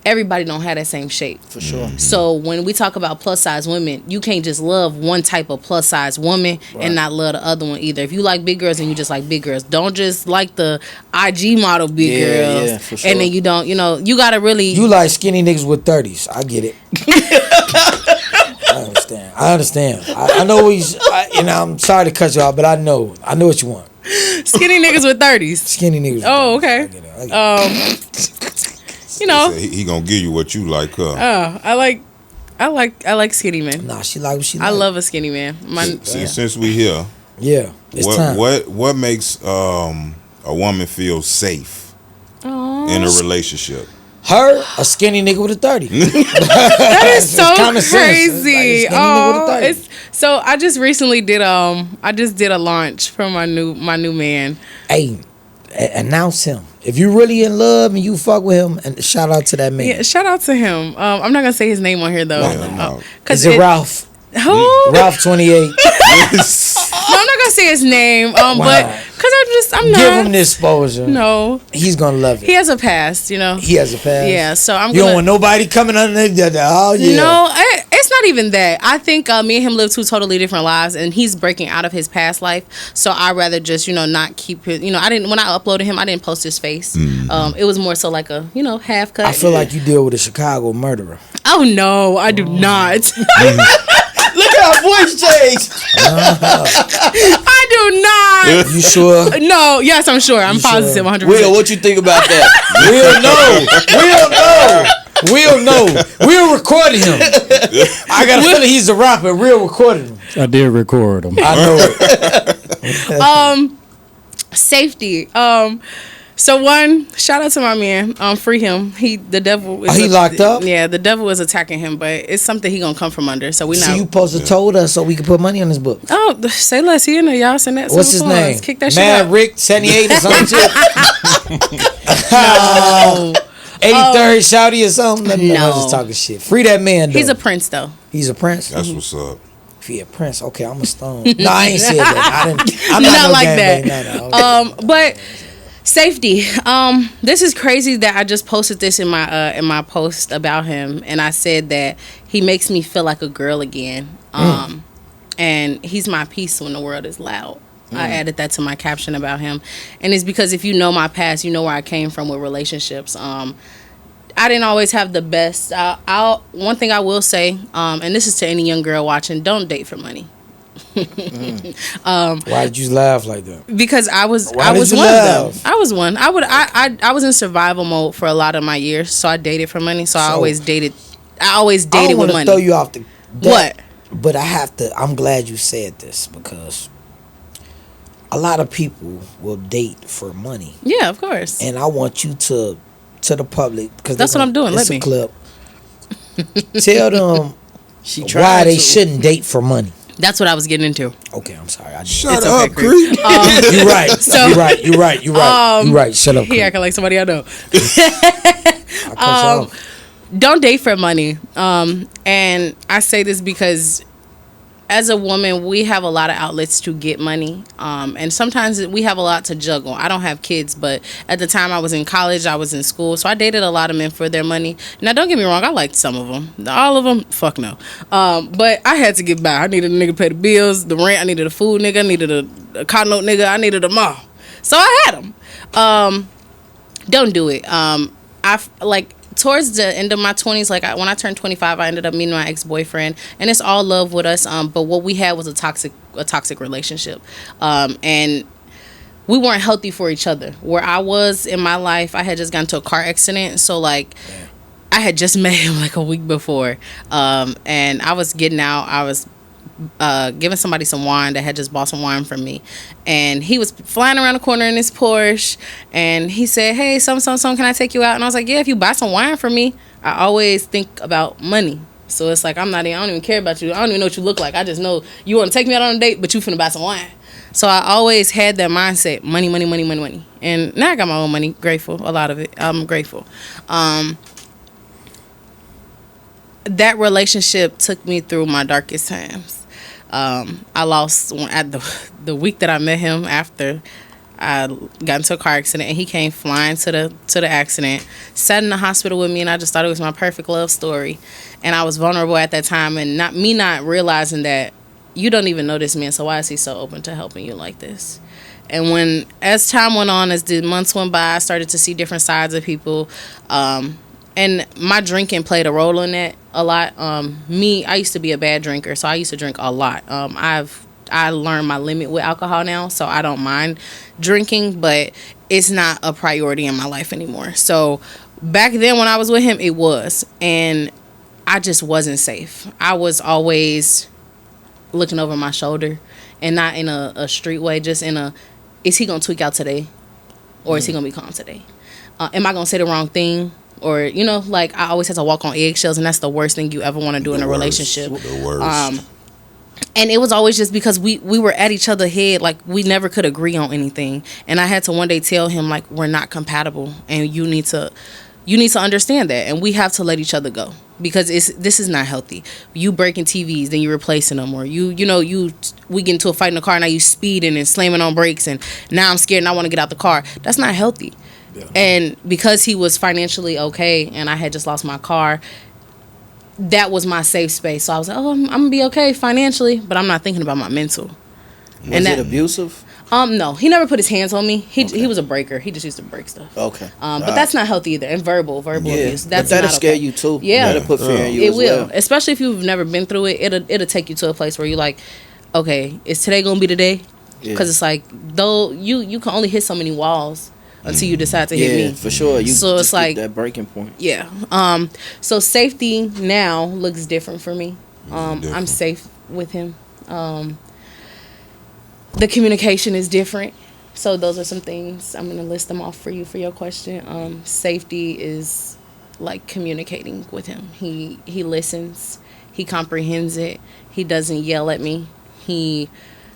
Everybody don't have that same shape. For sure. So when we talk about plus size women, you can't just love one type of plus size woman and not love the other one either. If you like big girls, then you just like big girls. Don't just like the IG model big girls. Yeah, for sure. And then you don't, you gotta really... You like skinny niggas with 30s. I get it. I understand. I know and I'm sorry to cut you off, but I know what you want. Skinny niggas with 30s. Skinny niggas with 30s. Oh, okay. I get it. He gonna give you what you like, huh? I like skinny men. Nah, she like what she like. I love a skinny man. Since we here, it's time. What makes a woman feel safe in a relationship? Her, a skinny nigga with a 30. That is so crazy. Like so I just recently did a launch for my new man. Hey, announce him. If you really in love and you fuck with him, and shout out to that man. Yeah, shout out to him. I'm not gonna say his name on here though. No. Is it Ralph? Who? Ralph 28. No, I'm not gonna say his name. But because I'm not. Give him this exposure. No, he's gonna love it. He has a past, He has a past. Yeah, so You don't want nobody coming under the. Oh yeah. No, it's not even that. I think me and him live two totally different lives, and he's breaking out of his past life. So I'd rather just not keep his. When I uploaded him, I didn't post his face. It was more so like a half cut. I feel like you deal with a Chicago murderer. Oh no, I do not. Look at our voice change. I do not. You sure? No. Yes, I'm sure. I'm positive. 100%. Will, what you think about that? We'll know. We'll record him. I got a feeling he's a rapper. We'll record him. I did record him. I know it. Safety. So one, shout out to my man. Free him. The devil. He locked up. Yeah, the devil is attacking him, but it's something he gonna come from under. So we know. So you supposed to told us so we could put money on his book. Oh, say less. He in there, y'all. Send that. What's his name? Kick that Mad shit out. Rick 78 or something. No. 83rd Shouty or something. No. I'm just talking shit. Free that man. Though. He's a prince, though. He's a prince. That's what's up. If he a prince, okay, I'm a stone. No, I ain't said that. I'm not no like gangbang. that. No. But safety. This is crazy that I just posted this in my post about him, and I said that he makes me feel like a girl again. And he's my peace when the world is loud. I added that to my caption about him, and it's because if you know my past, you know where I came from with relationships. I didn't always have the best. One thing I will say, and this is to any young girl watching: don't date for money. Why did you laugh like that? Because I was one of them. I was one. I was in survival mode for a lot of my years, so I dated for money. So I always dated with money. Throw you off the what? But I have to. I'm glad you said this because a lot of people will date for money. Yeah, of course. And I want you to the public because that's what I'm doing. Let me clip. Tell them why they shouldn't date for money. That's what I was getting into. Okay, I'm sorry. Shut up, Creep. You're right. So, you're right. You're right. Shut up. He acting like somebody I know. Don't date for money. And I say this because as a woman, we have a lot of outlets to get money. And sometimes we have a lot to juggle. I don't have kids, but at the time I was in college, I was in school. So I dated a lot of men for their money. Now, don't get me wrong. I liked some of them. All of them? Fuck no. But I had to get by. I needed a nigga to pay the bills, the rent. I needed a food nigga. I needed a car note nigga. I needed them all. So I had them. Don't do it. Towards the end of my 20s, when I turned 25, I ended up meeting my ex-boyfriend, and it's all love with us. But what we had was a toxic relationship, and we weren't healthy for each other. Where I was in my life, I had just gotten into a car accident, so I had just met him a week before, and I was getting out. I was giving somebody some wine that had just bought some wine from me, and he was flying around the corner in his Porsche, and he said, "Hey, some, can I take you out?" And I was like, "Yeah, if you buy some wine from me." I always think about money, so it's like I don't even care about you. I don't even know what you look like. I just know you want to take me out on a date, but you finna buy some wine. So I always had that mindset: money. And now I got my own money. Grateful, a lot of it. I'm grateful. That relationship took me through my darkest times. I lost at the week that I met him after I got into a car accident, and he came flying to the accident, sat in the hospital with me, and I just thought it was my perfect love story. And I was vulnerable at that time, and not realizing that you don't even know this man, so why is he so open to helping you like this? And as time went on, as the months went by, I started to see different sides of people. And my drinking played a role in that a lot. I used to be a bad drinker, so I used to drink a lot. I learned my limit with alcohol now, so I don't mind drinking, but it's not a priority in my life anymore. So back then when I was with him, it was. And I just wasn't safe. I was always looking over my shoulder, and not in a street way, just in is he going to tweak out today? Or is he going to be calm today? Am I going to say the wrong thing? Or, I always have to walk on eggshells, and that's the worst thing you ever want to do in a relationship. The worst. And it was always just because we were at each other's head, we never could agree on anything. And I had to one day tell him, we're not compatible, and you need to understand that, and we have to let each other go, because this is not healthy. You breaking TVs, then you replacing them, or we get into a fight in the car, now you speeding and slamming on brakes, and now I'm scared and I want to get out the car. That's not healthy. Yeah. And because he was financially okay, and I had just lost my car, that was my safe space. So I was like, I'm gonna be okay financially, but I'm not thinking about my mental. Was it abusive? No, he never put his hands on me. He was a breaker. He just used to break stuff. Okay. But that's not healthy either. And verbal abuse. That'll scare you too. Yeah. That'll put fear in you. It will, especially if you've never been through it. It'll take you to a place where you're like, okay, is today gonna be the day? Because it's though you can only hit so many walls until you decide to hit me. Yeah, for sure. So it's that breaking point. Yeah. So safety now looks different for me. I'm safe with him. The communication is different. So those are some things. I'm gonna list them off for you for your question. Safety is like communicating with him. He listens. He comprehends it. He doesn't yell at me. He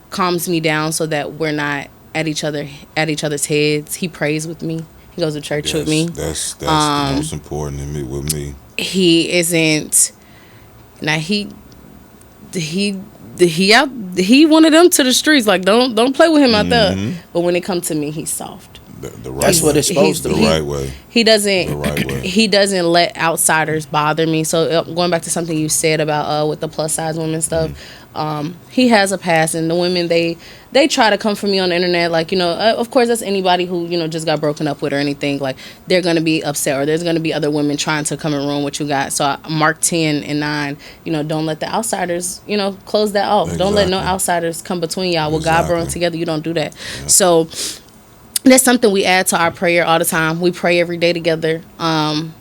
calms me down so that we're not at each other's heads. He prays with me. He goes to church with me. That's the most important in me with me. He isn't. Now he one of them to the streets. Like don't play with him out there. But when it comes to me, he's soft. The right That's way. what it's supposed to The be. right way. He doesn't. The right way. He doesn't let outsiders bother me. So going back to something you said about with the plus size women stuff, he has a past, and the women they try to come for me on the internet. Like of course that's anybody who just got broken up with or anything. Like they're gonna be upset, or there's gonna be other women trying to come and ruin what you got. So Mark 10 and 9, don't let the outsiders close that off. Don't let no outsiders come between y'all. What God brought together, you don't do that. Yeah. So that's something we add to our prayer all the time. We pray every day together. And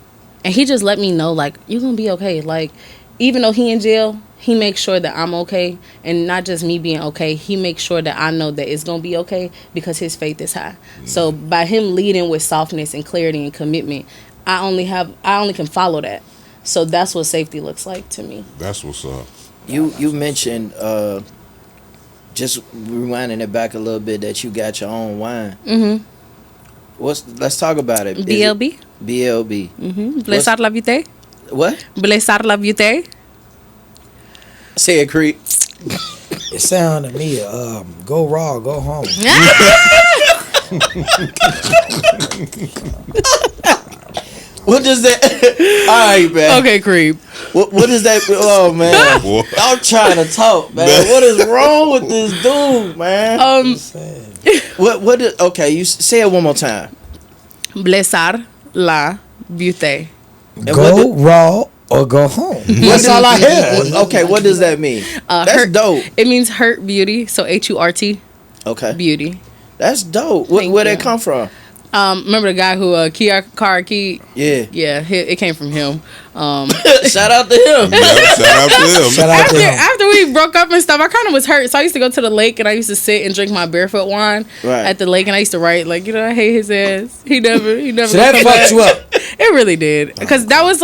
he just let me know, like, you're going to be okay. Like, even though he in jail, he makes sure that I'm okay. And not just me being okay. He makes sure that I know that it's going to be okay because his faith is high. So by him leading with softness and clarity and commitment, I only can follow that. So that's what safety looks like to me. That's what's up. You mentioned just rewinding it back a little bit that you got your own wine. Let's talk about it. BLB. BLB. Blessar la vie. What? Blessar la vie. Say it, Creep. It sounded to me, go raw, go home. What does that? All right, man. Okay, Creep. What is that? Oh man, I'm trying to talk, man. What is wrong with this dude, man? What? Okay, you say it one more time. Blessar la beauté. Go raw or go home. That's all I hear. Okay, what does that mean? That's dope. It means hurt beauty. So HURT. Okay. Beauty. That's dope. Where they come from? Remember the guy who Car Key? Yeah. Yeah, it came from him. Shout out to him. Shout out to him. After we broke up and stuff, I kind of was hurt. So I used to go to the lake and I used to sit and drink my barefoot wine at the lake, and I used to write like, I hate his ass. He never. So that fucked you up. It really did, because that was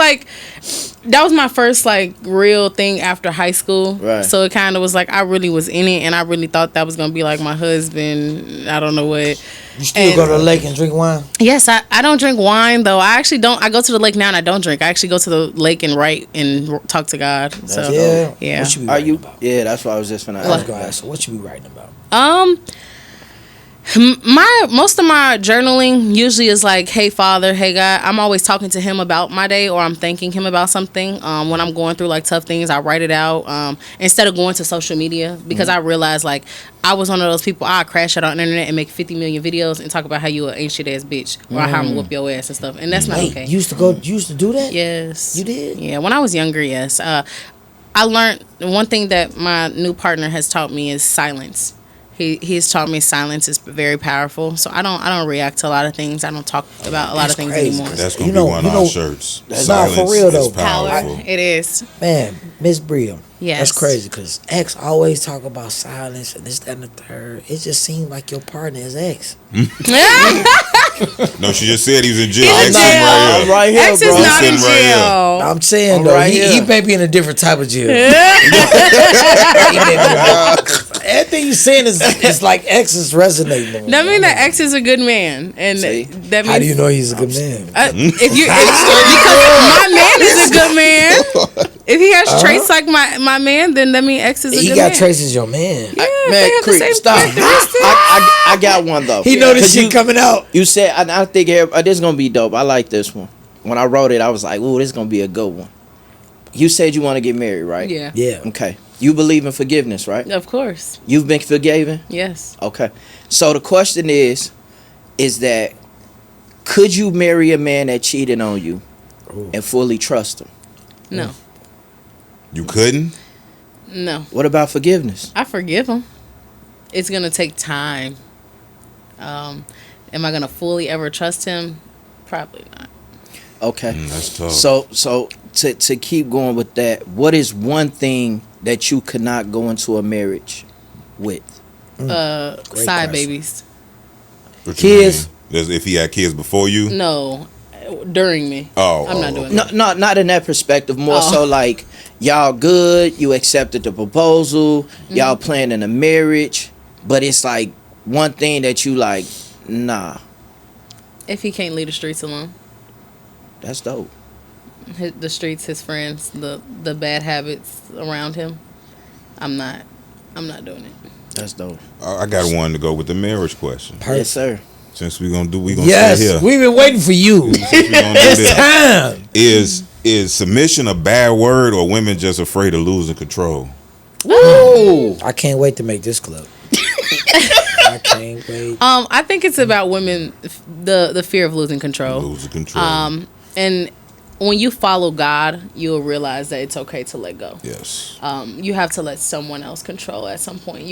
my first like real thing after high school. Right. So it kind of was like I really was in it, and I really thought that was gonna be like my husband. I don't know what. You still go to the lake and drink wine? Yes, I don't drink wine though. I actually don't. I go to the lake now and I don't drink. I actually go to the lake and write and talk to God. So yeah. What you be writing about? Yeah, that's what I was just finna ask. So what you be writing about? Most of my journaling usually is like, hey Father, hey God. I'm always talking to him about my day, or I'm thanking him about something. When I'm going through like tough things, I write it out instead of going to social media, because I realized like I was one of those people. I crash out on the internet and make 50 million videos and talk about how you an ain't shit ass bitch, or how I'm gonna whoop your ass and stuff, and that's not okay. You used to do that? Yes. You did? Yeah, when I was younger, yes. I learned one thing that my new partner has taught me is silence. He's taught me silence is very powerful. So I don't react to a lot of things. I don't talk about a lot of things anymore. That's gonna be one of our shirts. Silence for real though. Powerful. It is. Man, Miss Briah. Yes. That's crazy, because X always talk about silence and this, that, and the third. It just seems like your partner is X. No, she just said he was in jail. He's in jail. I'm right here, X is bro. not in jail. I'm saying I'm though, right he here. may be in a different type of jail. Everything you saying is like X is resonating. That means that X is a good man, and See? that means How do you know he's a good man? Because my man is a good man. If he has traits like my man, then that means X is a good man. He got traits as your man. Yeah, they Man, have the Creep, same stop. characteristics. I got one though. He know this 'Cause shit coming out. You said, I think this is gonna be dope. I like this one. When I wrote it, I was like, "Ooh, this is gonna be a good one." You said you want to get married, right? Yeah. Yeah. Okay. You believe in forgiveness, right? Of course. You've been forgiven. Yes. Okay. So the question is that could you marry a man that cheated on you and fully trust him? No. You couldn't? No. What about forgiveness? I forgive him. It's gonna take time. Am I gonna fully ever trust him? Probably not. Okay. That's tough. So to keep going with that, what is one thing that you could not go into a marriage with? Side question. babies. What you Kids? mean? If he had kids before you? No, during me. I'm not doing that. No, not in that perspective. More so like y'all good. You accepted the proposal. Y'all planning a marriage, but it's like one thing that you like. Nah, If he can't leave the streets alone, that's dope. the streets, his friends, the bad habits around him, I'm not doing it. That's dope. I got one to go with the marriage question. Yes, sir. Since we gonna stay Yes, here. we've been waiting for you. Since we gonna do It's this. time. Is submission a bad word, or women just afraid of losing control? Woo! I can't wait to make this clip. I can't wait. I think it's about women, the fear of losing control. Losing control. And when you follow God, you'll realize that it's okay to let go. Yes. You have to let someone else control at some point.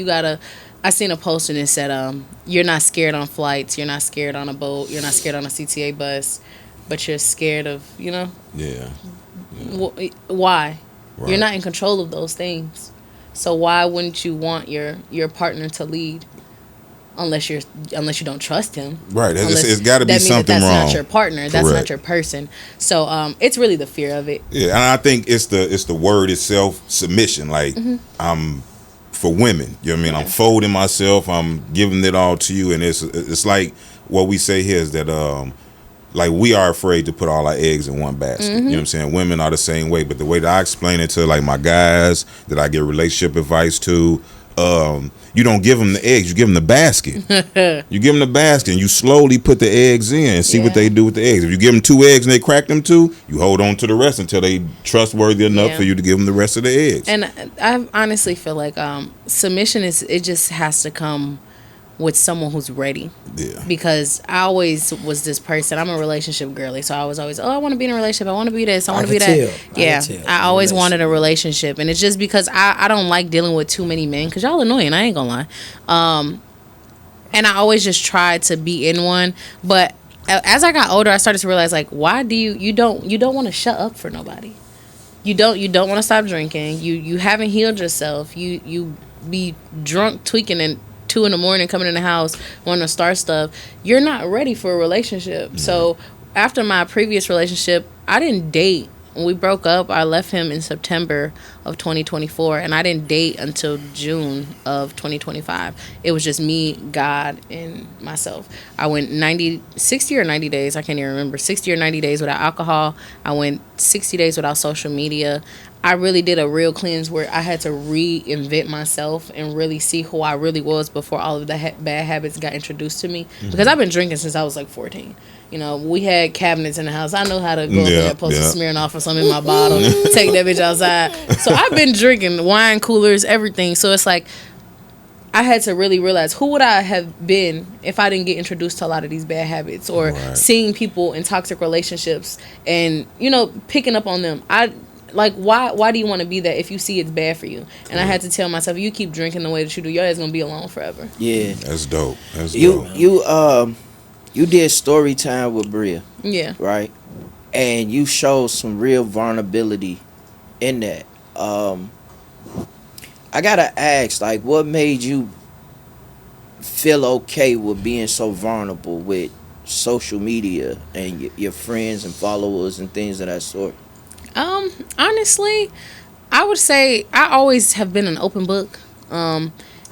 I seen a post and it said, you're not scared on flights, you're not scared on a boat, you're not scared on a CTA bus, but you're scared of, Yeah. why? Right. You're not in control of those things. So why wouldn't you want your partner to lead? Unless you don't trust him, Right? It's got to be something that's wrong. Not your partner. That's Correct. not your person. So it's really the fear of it. Yeah, and I think it's the word itself, submission. Like I'm for women. You know what I mean? I'm folding myself. I'm giving it all to you, and it's like what we say here is that like we are afraid to put all our eggs in one basket. You know what I'm saying? Women are the same way, but the way that I explain it to like my guys that I give relationship advice to. You don't give them the eggs, you give them the basket. You give them the basket and you slowly put the eggs in and see what they do with the eggs. If you give them 2 eggs and they crack them 2, you hold on to the rest until they trustworthy enough for you to give them the rest of the eggs. And I honestly feel like submission it just has to come with someone who's ready. Yeah. Because I always was this person. I'm a relationship girly, so I was always, I want to be in a relationship. I want to be this. I want to be that. Yeah, I always wanted a relationship, and it's just because I don't like dealing with too many men. Cause y'all annoying. I ain't gonna lie. And I always just tried to be in one, but as I got older, I started to realize like, why do you don't want to shut up for nobody? You don't want to stop drinking. You haven't healed yourself. You be drunk, tweaking, and 2 a.m. coming in the house wanting to start stuff. You're not ready for a relationship. So after my previous relationship, I didn't date. When we broke up, I left him in September of 2024, and I didn't date until June of 2025. It was just me, God, and myself. I went 60 or 90 days, I can't even remember, 60 or 90 days without alcohol. I went 60 days without social media. I really did a real cleanse where I had to reinvent myself and really see who I really was before all of the bad habits got introduced to me. Because I've been drinking since I was like 14. You know, we had cabinets in the house. I know how to go up in there, post a Smirnoff or something in my bottle, take that bitch outside. So I've been drinking wine coolers, everything. So it's like I had to really realize who would I have been if I didn't get introduced to a lot of these bad habits or seeing people in toxic relationships and, you know, picking up on them. Like, why do you want to be that if you see it's bad for you? And I had to tell myself, you keep drinking the way that you do, your ass gonna be alone forever. Yeah. That's dope. That's dope. You did story time with Briah. Yeah. Right? And you showed some real vulnerability in that. I gotta ask, like, what made you feel okay with being so vulnerable with social media and your friends and followers and things of that sort? Honestly, I would say I always have been an open book.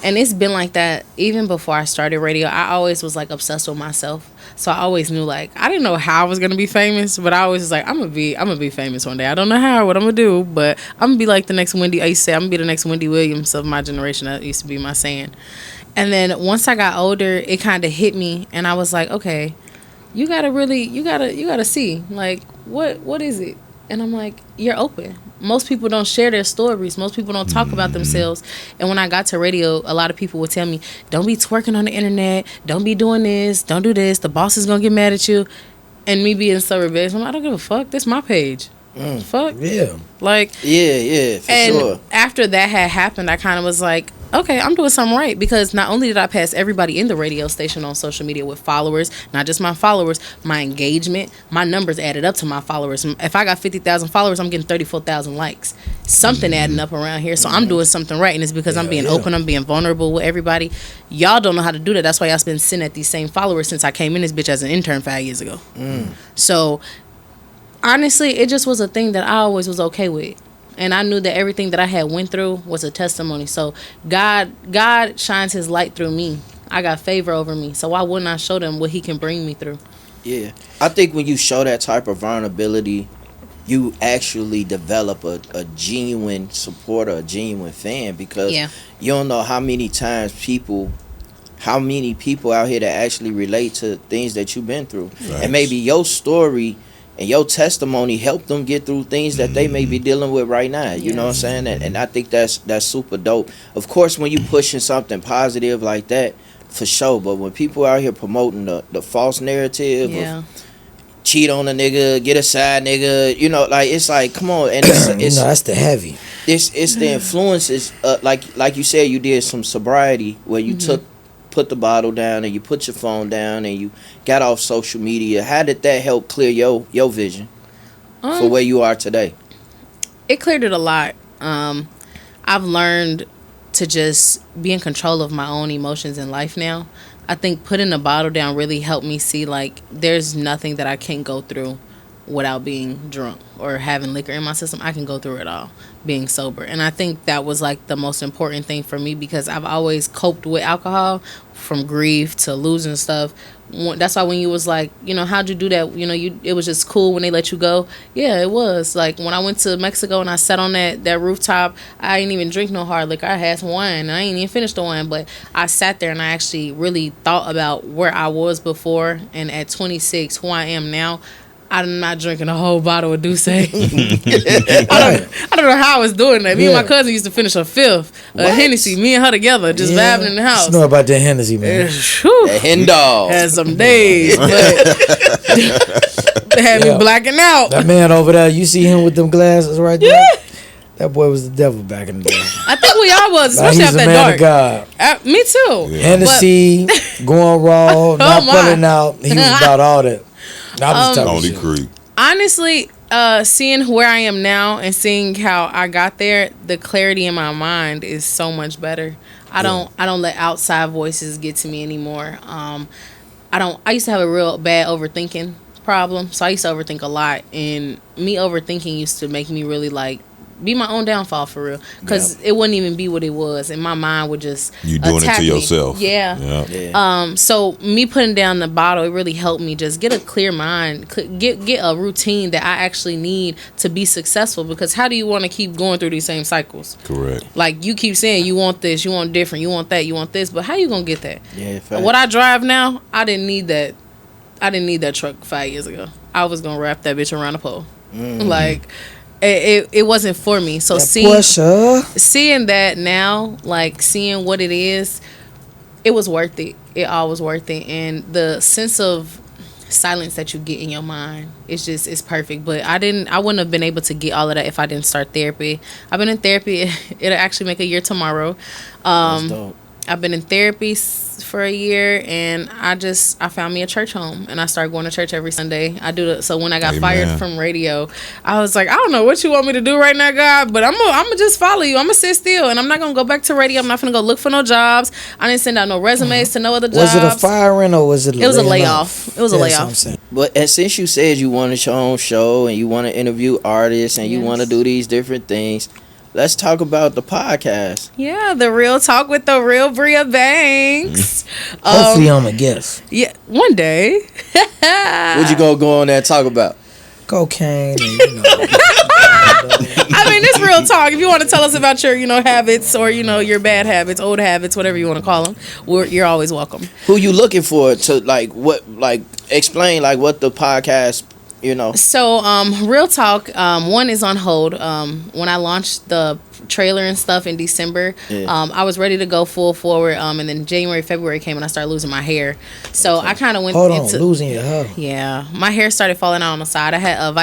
And it's been like that even before I started radio. I always was like obsessed with myself. So I always knew like I didn't know how I was gonna be famous, but I always was like I'm gonna be famous one day. I don't know how or what I'm gonna do, but I'm gonna be like the next Wendy. I used to say I'm gonna be the next Wendy Williams of my generation. That used to be my saying. And then once I got older, it kind of hit me, and I was like, okay, you gotta see like what is it? And I'm like, you're open. Most people don't share their stories. Most people don't talk about themselves. And when I got to radio, a lot of people would tell me, don't be twerking on the internet. Don't be doing this. Don't do this. The boss is going to get mad at you. And me being so rebellious, I'm like, I don't give a fuck. This is my page. Fuck. Yeah. Like. Yeah, for and sure. after that had happened, I kind of was like, okay, I'm doing something right, because not only did I pass everybody in the radio station on social media with followers, not just my followers, my engagement, my numbers added up to my followers. If I got 50,000 followers, I'm getting 34,000 likes. Something adding up around here. So I'm doing something right, and it's because I'm being open, I'm being vulnerable with everybody. Y'all don't know how to do that. That's why y'all been sitting at these same followers since I came in this bitch as an intern 5 years ago. So honestly, it just was a thing that I always was okay with. And I knew that everything that I had went through was a testimony. So God shines his light through me. I got favor over me. So why wouldn't I show them what he can bring me through? Yeah. I think when you show that type of vulnerability, you actually develop a genuine supporter, a genuine fan, because you don't know how many people out here that actually relate to things that you've been through. Right. And maybe your story and your testimony helped them get through things that they may be dealing with right now. You know what I'm saying? And I think that's super dope. Of course, when you pushing something positive like that, for sure. But when people out here promoting the false narrative of cheat on a nigga, get a side nigga, you know, like, it's like, come on. And it's that's the heavy. It's the influences, like you said, you did some sobriety where you put the bottle down and you put your phone down and you got off social media. How did that help clear your vision for where you are today? It cleared it a lot. I've learned to just be in control of my own emotions in life now. I think putting the bottle down really helped me see, like, there's nothing that I can't go through without being drunk or having liquor in my system. I can go through it all being sober. And I think that was like the most important thing for me, because I've always coped with alcohol, from grief to losing stuff. That's why when you was like, you know, how'd you do that? You know, it was just cool when they let you go. Yeah, it was. Like, when I went to Mexico and I sat on that rooftop, I didn't even drink no hard liquor. I had some wine and I ain't even finished the wine, but I sat there and I actually really thought about where I was before, and at 26, who I am now. I'm not drinking a whole bottle of Douce. I don't know how I was doing that. Me and my cousin used to finish a fifth of Hennessy. Me and her together, just vibing in the house. I know about that Hennessy, man. That hen dog. Had some days, but they had me blacking out. That man over there, you see him with them glasses right there? Yeah. That boy was the devil back in the day. I think we all was, especially after that dark. Of God. Me too. Yeah. Hennessy, going raw, not pulling out. He was about all that. Only creep. Honestly, seeing where I am now and seeing how I got there, the clarity in my mind is so much better. I don't let outside voices get to me anymore. I used to have a real bad overthinking problem, so I used to overthink a lot, and me overthinking used to make me really like be my own downfall for real, because it wouldn't even be what it was, and my mind would just you doing it to yourself. So me putting down the bottle, it really helped me just get a clear mind, get a routine that I actually need to be successful, because how do you want to keep going through these same cycles? Correct. Like, you keep saying you want this, you want different, you want that, you want this, but how you gonna get that? Yeah. What I drive now, I didn't need that truck 5 years ago. I was gonna wrap that bitch around a pole. Like, it wasn't for me. So seeing that now, like, seeing what it is, it was worth it. It all was worth it. And the sense of silence that you get in your mind, it's perfect. But I wouldn't have been able to get all of that if I didn't start therapy. I've been in therapy. It'll actually make a year tomorrow. That's dope. I've been in therapy for a year, and I found me a church home, and I started going to church every Sunday. So when I got fired from radio, I was like, I don't know what you want me to do right now, God, but I'm gonna just follow you. I'm gonna sit still, and I'm not gonna go back to radio. I'm not gonna go look for no jobs. I didn't send out no resumes to no other jobs. Was it a firing or was it It was a layoff. It was a layoff. But and since you said you wanted your own show and you want to interview artists and you want to do these different things, let's talk about the podcast. Yeah, the Real Talk with the Real Briah Banks. Hopefully I'm a guest. Yeah, one day. What you gonna go on there and talk about? Cocaine and, you know. I mean, it's real talk. If you want to tell us about your, habits or, your bad habits, old habits, whatever you want to call them, you're always welcome. Who you looking for to explain what the podcast, So, Real Talk, one is on hold. When I launched the trailer and stuff in December. I was ready to go full forward. And then January, February came and I started losing my hair. So I kind of went into losing your hair. Yeah, my hair started falling out on the side. I had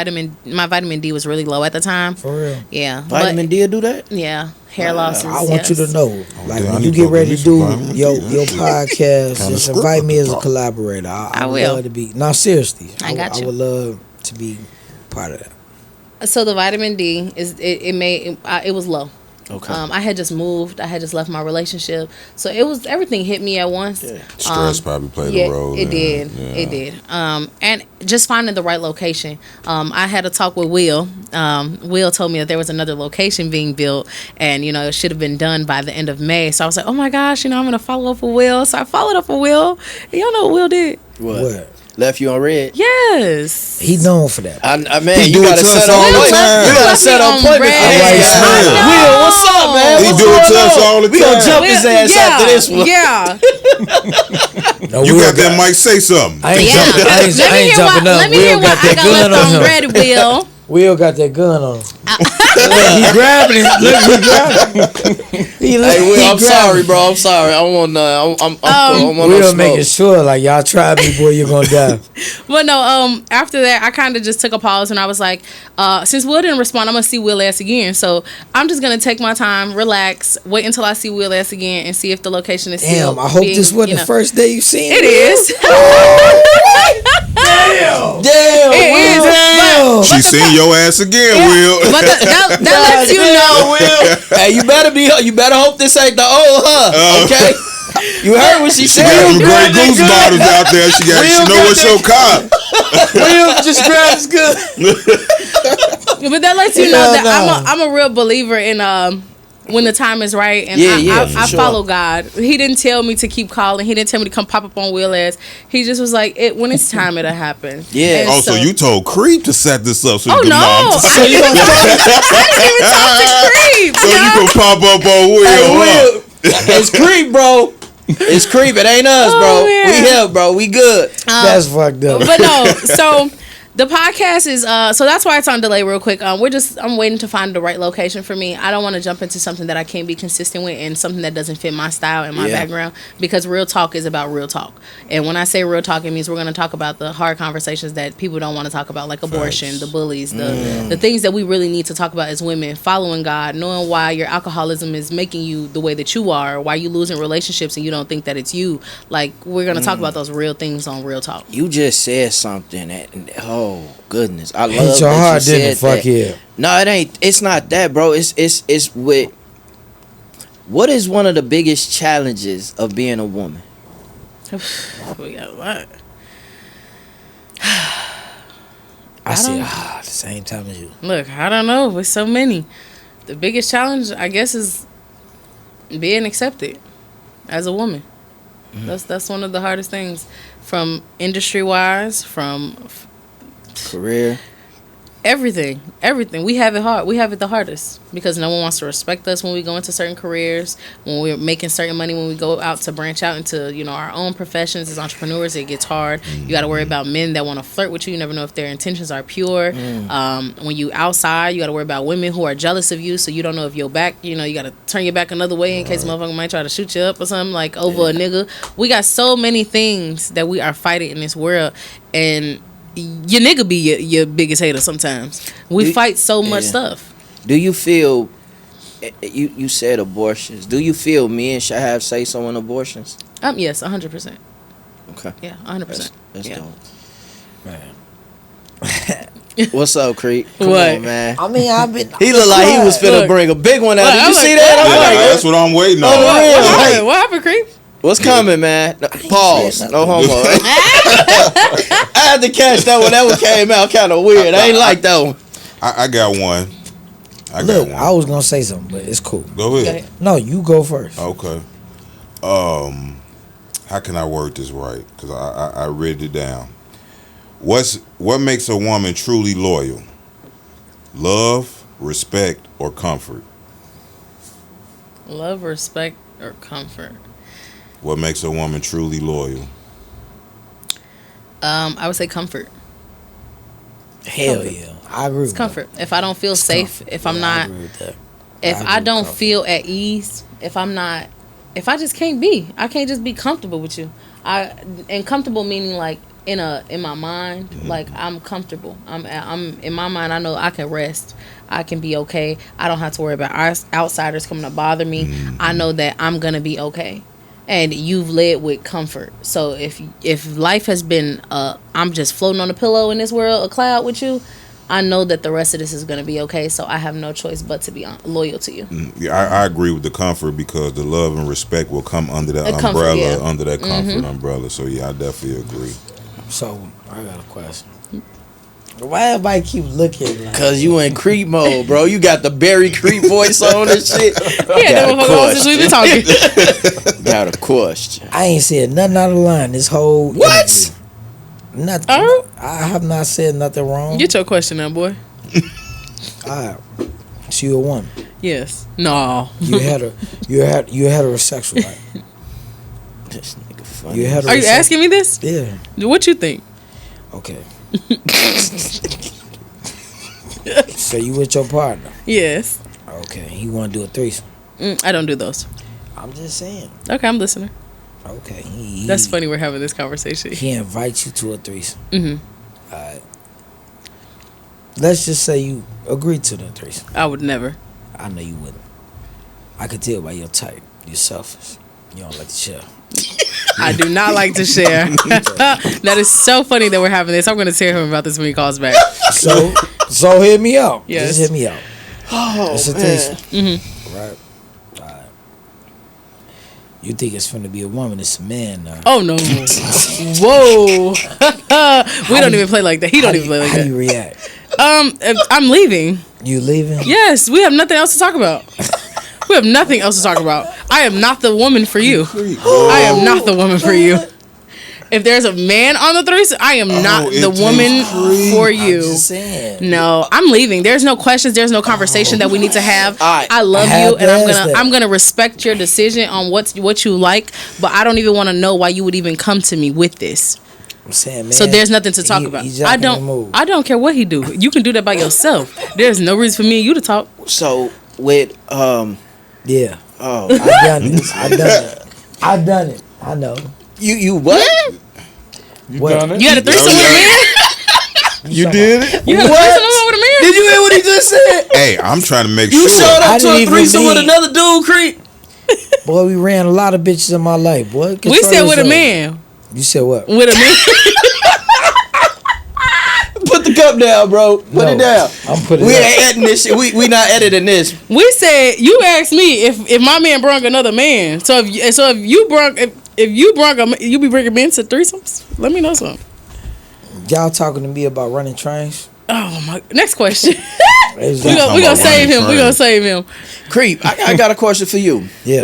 my vitamin D was really low at the time. For real. Yeah, vitamin D will do that. Yeah, hair loss. I want you to know, like when you get ready to do your podcast, just invite me as a collaborator. I would love to be. No, seriously, I would love to be part of that. So the vitamin D it was low. Okay. I had just moved. I had just left my relationship, so everything hit me at once. Yeah. Stress probably played a role. It did. Yeah. It did. And just finding the right location. I had a talk with Will. Will told me that there was another location being built, and it should have been done by the end of May. So I was like, oh my gosh, I'm gonna follow up with Will. So I followed up with Will. And y'all know what Will did? What? Left you on red? Yes. He known for that. Man, you gotta set on appointment. You gotta set on appointment. Will, what's up, man? He do it to us all the time. We gonna jump his ass after this one. Yeah. You got that mic, say something. I ain't jumping up. Let me hear what I got left on red, Will. Will got that gun on him. He grabbing it. Look, he grabbing it. Hey, Will, I'm sorry, bro. I'm sorry. I want Will making sure, like, y'all try me, boy, you're gonna die. But no, after that, I kind of just took a pause and I was like, since Will didn't respond, I'm gonna see Will ass again. So I'm just gonna take my time, relax, wait until I see Will ass again, and see if the location is still. Damn, I hope this wasn't the first day you seen it. It is. Damn. It is. She seen your ass again, Will. But that lets you know, Will. Hey, you better hope this ain't the old her. Okay. You heard what she said. She got some Grey Goose bottles out there. She know what's your car. Will just grabbed his gun. But that lets you know that I'm a real believer in when the time is right, and I follow God. He didn't tell me to keep calling. He didn't tell me to come pop up on Will ass. He just was like, when it's time, it'll happen. Yeah. And so you told Creep to set this up. So I didn't even talk to Creep. So you can pop up on Will. It's Creep, bro. It's Creep. It ain't us, bro. Man. We here, bro. We good. That's fucked up. But no, so the podcast is so that's why it's on delay real quick. I'm waiting to find the right location for me. I don't want to jump into something that I can't be consistent with and something that doesn't fit my style and my background, because real talk is about real talk. And when I say real talk, it means we're going to talk about the hard conversations that people don't want to talk about, like abortion, the bullies, the things that we really need to talk about as women, following God, knowing why your alcoholism is making you the way that you are, why you losing relationships and you don't think that it's you. Like, we're going to talk about those real things on Real Talk. You just said something that, oh goodness, I love hit your heart, didn't it? Fuck yeah. No, it ain't. It's not that, bro. It's with. What is one of the biggest challenges of being a woman? We got a lot. I see at the same time as you. Look, I don't know. With so many, the biggest challenge, I guess, is being accepted as a woman. That's one of the hardest things, from industry wise, from career, everything. We have it hard. We have it the hardest because no one wants to respect us when we go into certain careers, when we're making certain money, when we go out to branch out into our own professions as entrepreneurs. It gets hard. You got to worry about men that want to flirt with you. You never know if their intentions are pure. When you outside, you got to worry about women who are jealous of you, so you don't know if your back, you got to turn your back another way in case a motherfucker might try to shoot you up or something, like over a nigga. We got so many things that we are fighting in this world, and your nigga be your biggest hater sometimes. We fight so much stuff. Do you feel, you said abortions, do you feel men should have say so on abortions? Yes, 100%. Okay. Yeah, 100%. That's dope. Man. What's up, Creek? Come what? on, man. I mean, he looked like he was finna bring a big one out. Did you see that? That's what I'm waiting on. What happened, Creek? What's coming, man? Pause. No homo. I had to catch that one. That one came out kind of weird. I ain't like that one. I got one. I was gonna say something, but it's cool. Go ahead. No, you go first. Okay. How can I word this right? Because I read it down. What makes a woman truly loyal? Love, respect, or comfort? Love, respect, or comfort? What makes a woman truly loyal? I would say comfort. Hell yeah, I agree. It's comfort. If I don't feel safe, if I'm not, If I don't feel at ease, if I just can't be, I can't just be comfortable with you. And comfortable meaning like in my mind, like I'm comfortable. I'm in my mind. I know I can rest. I can be okay. I don't have to worry about outsiders coming to bother me. I know that I'm gonna be okay. And you've led with comfort. So if life has been I'm just floating on a pillow in this world, a cloud with you, I know that the rest of this is going to be okay. So I have no choice but to be loyal to you. Yeah, I agree with the comfort because the love and respect will come under that umbrella, under that comfort umbrella. So yeah, I definitely agree. So I got a question. Why everybody keep looking? Like, Cause you in creep mode, bro. You got the Barry Creep voice on and shit. Yeah, since we've been talking. Got a question. I ain't said nothing out of line this whole What? interview. Nothing. I have not said nothing wrong. Get your question now, boy. Alright. So you a woman. Yes. No. You heterosexual, right? This nigga funny. You heterosexual. Are you asking me this? Yeah. What you think? Okay. So you with your partner? Yes. Okay. He want to do a threesome. I don't do those. I'm just saying. Okay, I'm listening. Okay. That's funny we're having this conversation. He invites you to a threesome. Mm-hmm. Alright. Let's just say you agreed to the threesome. I would never. I know you wouldn't. I could tell by your type. You're selfish. You don't like to share. I do not like to share. That is so funny that we're having this. I'm going to tell him about this when he calls back. So hit me out. Yes. Just hit me out. Oh, It's a man. threesome. Mm-hmm. Right. Alright. You think it's finna be a woman? It's a man now. Oh, no. Whoa. We don't even play like that. He don't even play like How that. do you react? I'm leaving. You leaving? Yes, we have nothing else to talk about. We have nothing else to talk about. I am not the woman for you. I am not the woman for you. If there's a man on the threesome, I am not the woman for you. I'm just saying. No, I'm leaving. There's no questions. There's no conversation that we need to have. Right. I love I you, and have I'm gonna respect your decision on what you like. But I don't even want to know why you would even come to me with this. I'm saying, man. So there's nothing to talk about. I don't care what he do. You can do that by yourself. There's no reason for me and you to talk. So with Yeah. oh I done it. I know. you what? What? Done it? You had a threesome with a man? You did it? You had a threesome with a man? Did you hear what he just said? Hey, I'm trying to make You sure. showed I up to didn't a even threesome with need- another dude, creep. Boy, we ran a lot of bitches in my life, boy. We Control said with a yourself. man. You said what? With a man. Put the cup down, bro. Put it down. I'm putting We it ain't editing this shit. We not editing this. We said you asked me if my man brung another man. So if you brung you be bringing men to threesomes? Let me know something. Y'all talking to me about running trains? Oh my! Next question. Exactly. we Talking gonna about save him. running We gonna trains. save him. Creep, I got a question for you. Yeah.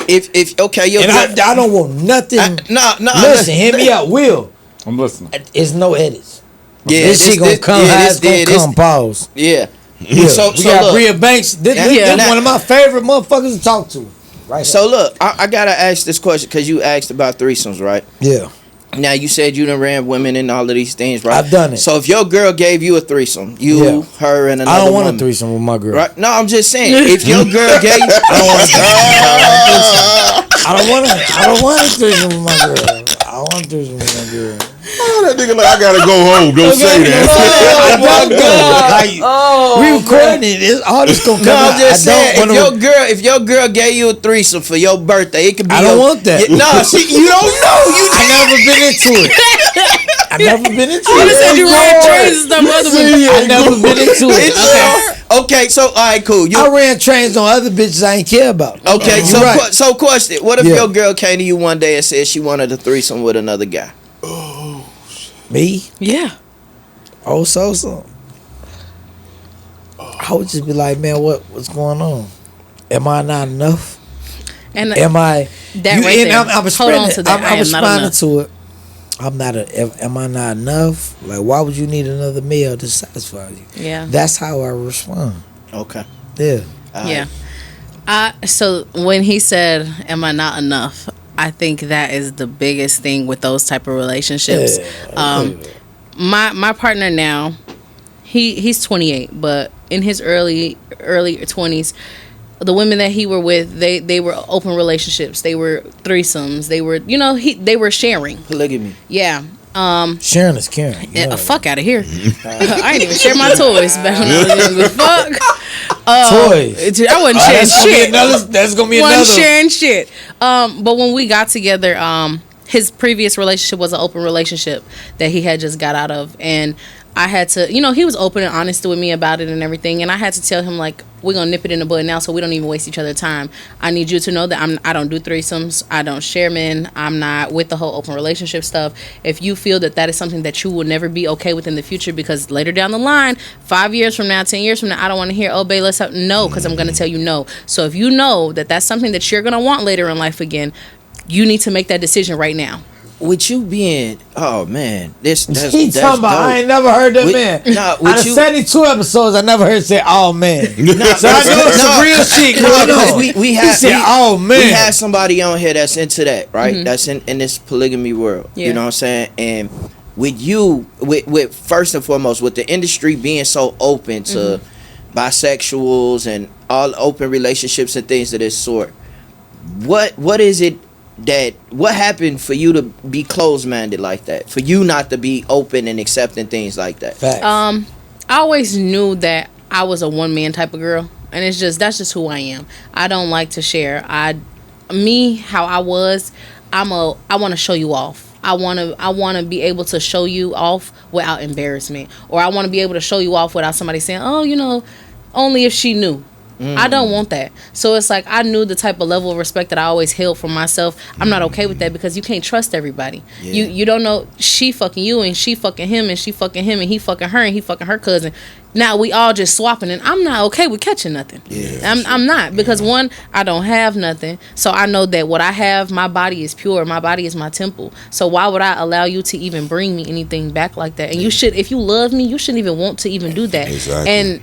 If okay, you're And I don't want nothing. Listen, hear me out. Will. I'm listening. It's no edits. Yeah, this shit gonna come how it's gonna come. Pause. Yeah. Yeah. So we got look. Briah Banks. This Yeah. one of my favorite motherfuckers to talk to. Right. So look, I gotta ask this question because you asked about threesomes, right? Yeah. Now you said you done ran women and all of these things, right? I've done it. So if your girl gave you a threesome, you, Yeah. her, and another I don't want woman, a threesome with my girl. right? No, I'm just saying if your girl gave, I don't want a threesome with my girl. I don't want a threesome with my girl. Oh, that nigga like, I gotta go home. Don't say that. I don't go. We recording it. All this gonna come no, out. I'm just saying wanna- if your girl gave you a threesome for your birthday, it could be. I don't want that. No, see, you don't know. I never been into it. I never been into You it. said you ran trains and stuff. Other women. I never been into it. Okay, so all right, cool. I ran trains on other bitches I ain't care about. Okay, You so right. so question: what if Yeah. your girl came to you one day and said she wanted a threesome with another guy? Me? Yeah. Oh, so. I would just be like, man, what's going on? Am I not enough? And Am I? that right there. I'm Hold on to that. I I'm am not responding enough. to it. I'm not am I not enough? Like, why would you need another male to satisfy you? Yeah. That's how I respond. Okay. Yeah. Yeah. So when he said, "Am I not enough?" I think that is the biggest thing with those type of relationships. My partner now, he's 28, but in his early 20s. The women that he were with, they were open relationships. They were threesomes. They were, they were sharing. Polygamy. Yeah. Sharing is caring. Fuck out of here. I ain't even share my toys back when I was younger. Fuck. Toys. I wasn't sharing shit. That's gonna be wasn't sharing shit. But when we got together, his previous relationship was an open relationship that he had just got out of, and I had to, he was open and honest with me about it and everything, and I had to tell him, like, we're gonna nip it in the bud now, so we don't even waste each other's time. I need you to know that I don't do threesomes, I don't share men, I'm not with the whole open relationship stuff. If you feel that is something that you will never be okay with in the future, because later down the line, 5 years from now, 10 years from now, I don't want to hear, oh babe, let's have no, because I'm gonna tell you no. So if you know that that's something that you're gonna want later in life again, you need to make that decision right now. With you being, oh man, that's he talking about. I ain't never heard that man. Out of 72 episodes, I never heard say, "Oh man." So I know it's some real shit going on. We have somebody on here that's into that, right? Mm-hmm. That's in this polygamy world. Yeah. You know what I'm saying? And with you, with first and foremost, with the industry being so open to bisexuals and all open relationships and things of this sort, what is it? What happened for you to be closed-minded like that? For you not to be open and accepting things like that? Facts. I always knew that I was a one-man type of girl, and that's just who I am. I don't like to share. How I was, I want to show you off. I want to be able to show you off without embarrassment, or I want to be able to show you off without somebody saying, "Oh, only if she knew." I don't want that. So it's like, I knew the type of level of respect that I always held for myself. I'm not okay with that, because you can't trust everybody. Yeah. You don't know, she fucking you and she fucking him and she fucking him and he fucking her and he fucking her cousin. Now we all just swapping, and I'm not okay with catching nothing. Yeah, I'm not, because one, I don't have nothing. So I know that what I have, my body is pure. My body is my temple. So why would I allow you to even bring me anything back like that? And you should, if you love me, you shouldn't even want to even do that. Exactly. And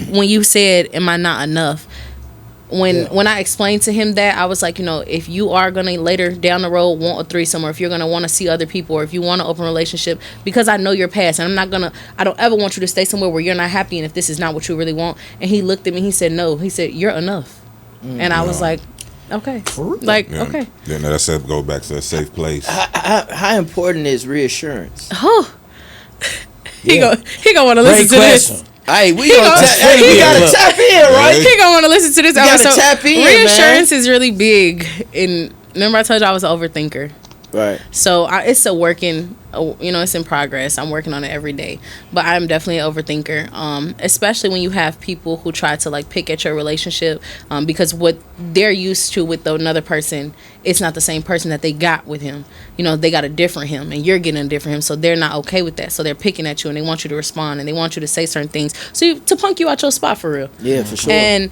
when you said, am I not enough? When I explained to him that, I was like, if you are going to later down the road want a threesome, or if you're going to want to see other people, or if you want an open relationship, because I know your past, and I don't ever want you to stay somewhere where you're not happy, and if this is not what you really want. And he looked at me, he said, no. He said, you're enough. And I was like, okay. Okay. Yeah, no, that go back to a safe place. How important is reassurance? Oh. He gonna want to listen to this. Hey, we gotta tap in, right? He gonna want to listen to this episode. Tap in, reassurance is really big. And remember, I told you I was an overthinker. Right. So it's a working, it's in progress. I'm working on it every day. But I'm definitely an overthinker, especially when you have people who try to like pick at your relationship, because what they're used to with another person, it's not the same person that they got with him. They got a different him, and you're getting a different him. So they're not okay with that. So they're picking at you, and they want you to respond, and they want you to say certain things, to punk you out your spot for real. Yeah, for sure. And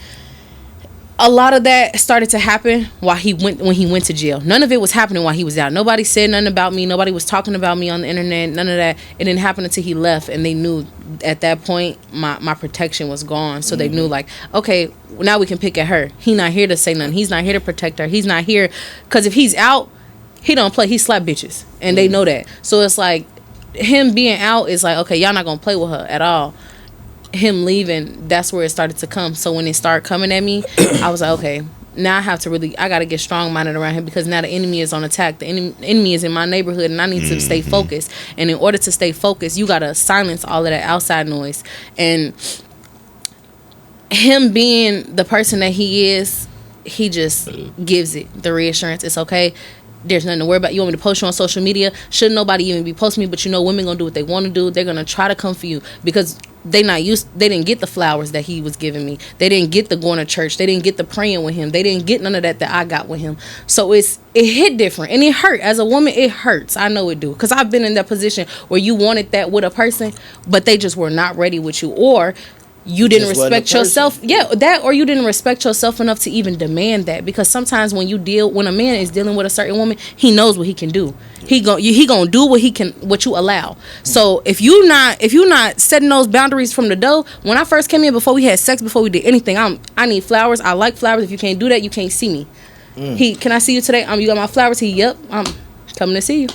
a lot of that started to happen when he went to jail. None of it was happening while he was out. Nobody said nothing about me. Nobody was talking about me on the internet. None of that. It didn't happen until he left, and they knew at that point my protection was gone. So they knew, like, okay, now we can pick at her. He not here to say nothing. He's not here to protect her. He's not here because if he's out, he don't play. He slap bitches, and they know that. So it's like him being out is like, okay, y'all not gonna play with her at all. Him leaving, that's where it started to come. So when it started coming at me, I was like, okay, now I have to I got to get strong-minded around him, because now the enemy is on attack. The enemy is in my neighborhood, and I need to stay focused. And in order to stay focused, you got to silence all of that outside noise. And him being the person that he is, he just gives it the reassurance. It's okay. There's nothing to worry about. You want me to post you on social media? Shouldn't nobody even be posting me, but women gonna do what they want to do. They're gonna try to come for you, because they didn't get the flowers that he was giving me. They didn't get the going to church. They didn't get the praying with him. They didn't get none of that I got with him. So it hit different, and it hurt. As a woman, it hurts. I know it do, because I've been in that position where you wanted that with a person, but they just were not ready with you, or you didn't respect yourself. Yeah, that, or you didn't respect yourself enough to even demand that. Because sometimes when a man is dealing with a certain woman, he knows what he can do. He gonna do what you allow. So if you not setting those boundaries from the door, when I first came in, before we had sex, before we did anything, I need flowers. I like flowers. If you can't do that, you can't see me. Can I see you today? You got my flowers. Yep, I'm coming to see you.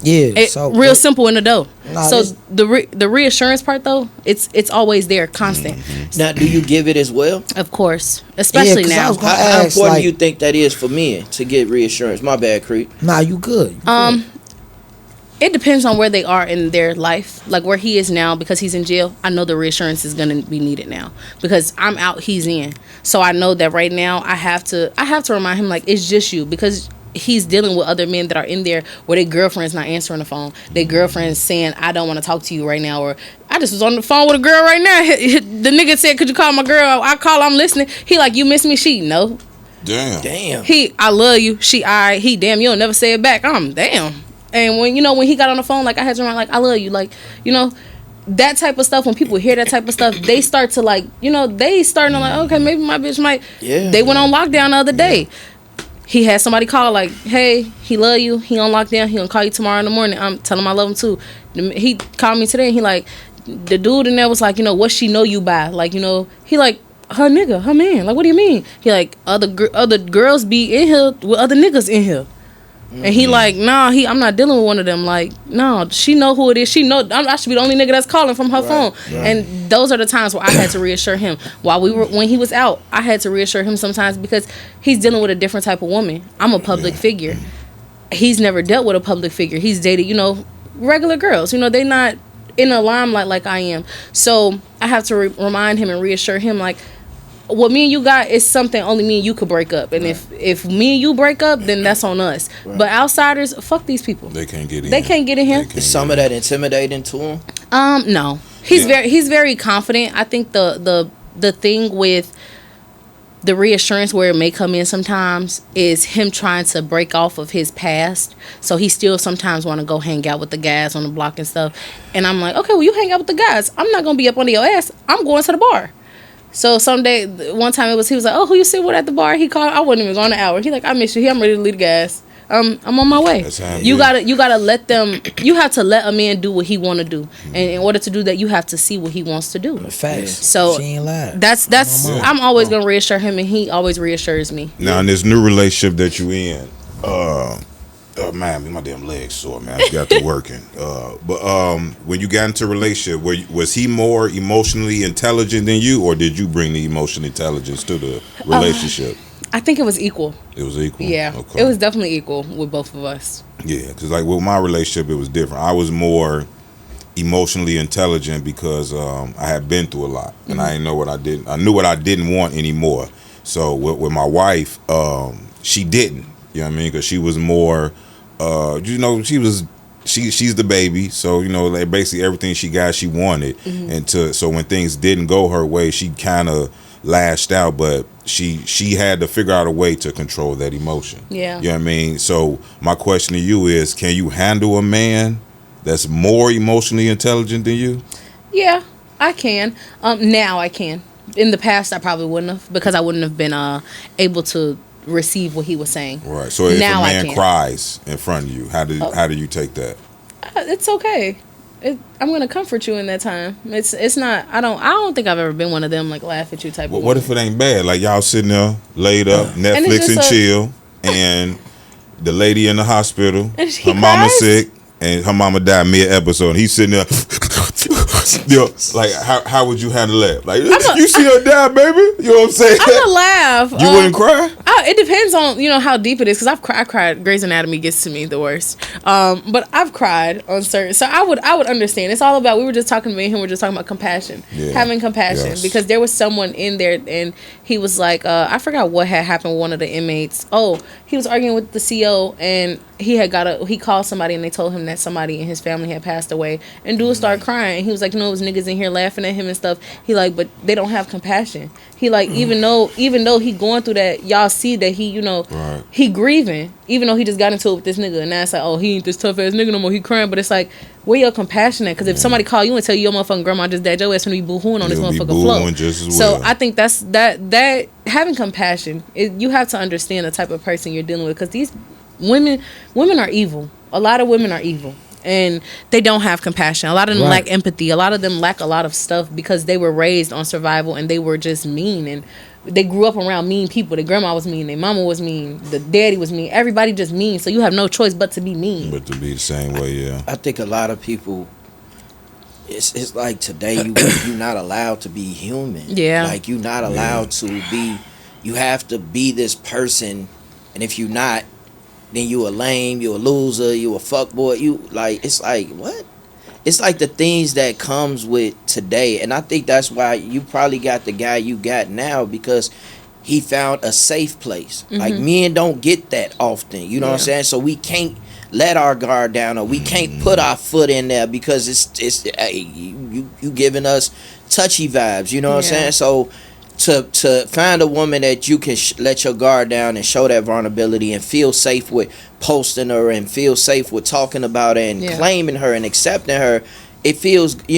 Yeah, so real simple in the dough. Nah, so the reassurance part though, it's always there, constant. Now, do you give it as well? Of course, especially 'cause I now. was gonna How ask, important like- do you think that is for men to get reassurance? My bad, Creep. Nah, you good. It depends on where they are in their life, like where he is now. Because he's in jail, I know the reassurance is gonna be needed now. Because I'm out, he's in, so I know that right now I have to remind him, like, it's just you, because he's dealing with other men that are in there where their girlfriend's not answering the phone, their girlfriend's saying, I don't want to talk to you right now, or I just was on the phone with a girl right now, the nigga said, could you call my girl? I call, I'm listening. He like, you miss me? She no. Damn. He, I love you. She, he, damn, you'll never say it back. Damn. And when he got on the phone, like, I had to remind, like, I love you, like, that type of stuff. When people hear that type of stuff, they start to, like, they starting to, like, okay, maybe my bitch might. Yeah. They went on lockdown the other day. He had somebody call, like, hey, he love you, he on lockdown, he gonna call you tomorrow in the morning. Tell him I love him too. He called me today and he like, the dude in there was like, what she know you by? Like, he like, her nigga, her man. Like, what do you mean? He like, other girls be in here with other niggas in here. And he like, nah, I'm not dealing with one of them. Like, no, she know who it is. She know I should be the only nigga that's calling from her phone. Right. And those are the times where I had to reassure him. When he was out, I had to reassure him sometimes because he's dealing with a different type of woman. I'm a public figure. He's never dealt with a public figure. He's dated, regular girls. They not in the limelight like I am. So I have to remind him and reassure him, like, what me and you got is something only me and you could break up. And if me and you break up, then that's on us. Right. But outsiders, fuck these people. They can't get in. They can't get in here. Is some of that intimidating to him? No. He's very confident. I think the thing with the reassurance where it may come in sometimes is him trying to break off of his past. So he still sometimes want to go hang out with the guys on the block and stuff. And I'm like, okay, well, you hang out with the guys. I'm not going to be up under your ass. I'm going to the bar. So one time he was like, oh, who you sit with at the bar? He called. I wasn't even gone an hour. He like, I miss you. I'm ready to leave the gas. I'm on my way. You gotta let them. You have to let a man do what he want to do, and in order to do that, you have to see what he wants to do. Facts. So she ain't lying. That's. I'm always gonna reassure him, and he always reassures me. Now in this new relationship that you in, man, my damn legs sore, man. I got to working. But when you got into a relationship, was he more emotionally intelligent than you, or did you bring the emotional intelligence to the relationship? I think it was equal. It was equal? Yeah. Okay. It was definitely equal with both of us. Yeah, because like with my relationship, it was different. I was more emotionally intelligent because I had been through a lot, and I didn't know what I didn't. I knew what I didn't want anymore. So with my wife, she didn't. You know what I mean? Because she was more, she's the baby. So like basically everything she got, she wanted, and so when things didn't go her way, she kind of lashed out, but she had to figure out a way to control that emotion. Yeah. You know what I mean? So my question to you is, can you handle a man that's more emotionally intelligent than you? Yeah, I can. Now I can. In the past, I probably wouldn't have, because I wouldn't have been able to receive what he was saying. Right. So if now a man cries in front of you, how do you take that? It's okay. I'm gonna comfort you in that time. It's not. I don't think I've ever been one of them like laugh at you type. What if it ain't bad? Like y'all sitting there laid up, Netflix and chill, and the lady in the hospital, her mama sick, and her mama died mid-episode, and he's sitting there. Like how would you handle that? Like you see her die, baby. You know what I'm saying? I'm gonna laugh. You wouldn't cry? It depends on how deep it is, because I cried. Grey's Anatomy gets to me the worst. But I've cried on certain. So I would understand. It's all about. We were just talking. Me and him were just talking about compassion, having compassion, because there was someone in there, and he was like, I forgot what had happened with one of the inmates. Oh, he was arguing with the CO, and he called somebody, and they told him that somebody in his family had passed away, and dude started crying, and he was like, it was niggas in here laughing at him and stuff. He like, but they don't have compassion. He like, even though he going through that, y'all see that he, right. he grieving, even though he just got into it with this nigga, and now it's like, oh, he ain't this tough ass nigga no more, he crying. But it's like, where your compassion at? Because if somebody call you and tell you your motherfucking grandma just died, your ass gonna be boo-hooing on this motherfucking floor. Just as well. So I think that having compassion, you have to understand the type of person you're dealing with, because these women are evil. A lot of women are evil. and they don't have compassion. A lot of them Right. lack empathy. A lot of them lack a lot of stuff because they were raised on survival and they were just mean, and they grew up around mean people. Their grandma was mean, their mama was mean, the daddy was mean, everybody just mean, so you have no choice but to be mean. But to be the same way, yeah. I think a lot of people, it's like today you're not allowed to be human. Yeah. Like you're not allowed to be. You have to be this person, and if you're not, then you a lame, you a loser, you a fuckboy. You like it's like what? It's like the things that comes with today, and I think that's why you probably got the guy you got now because he found a safe place. Like men don't get that often. You know what I'm saying? So we can't let our guard down, or we can't put our foot in there because it's hey, you giving us touchy vibes. You know what I'm saying? So to find a woman that you can let your guard down and show that vulnerability and feel safe with posting her and feel safe with talking about her and claiming her and accepting her, it feels good,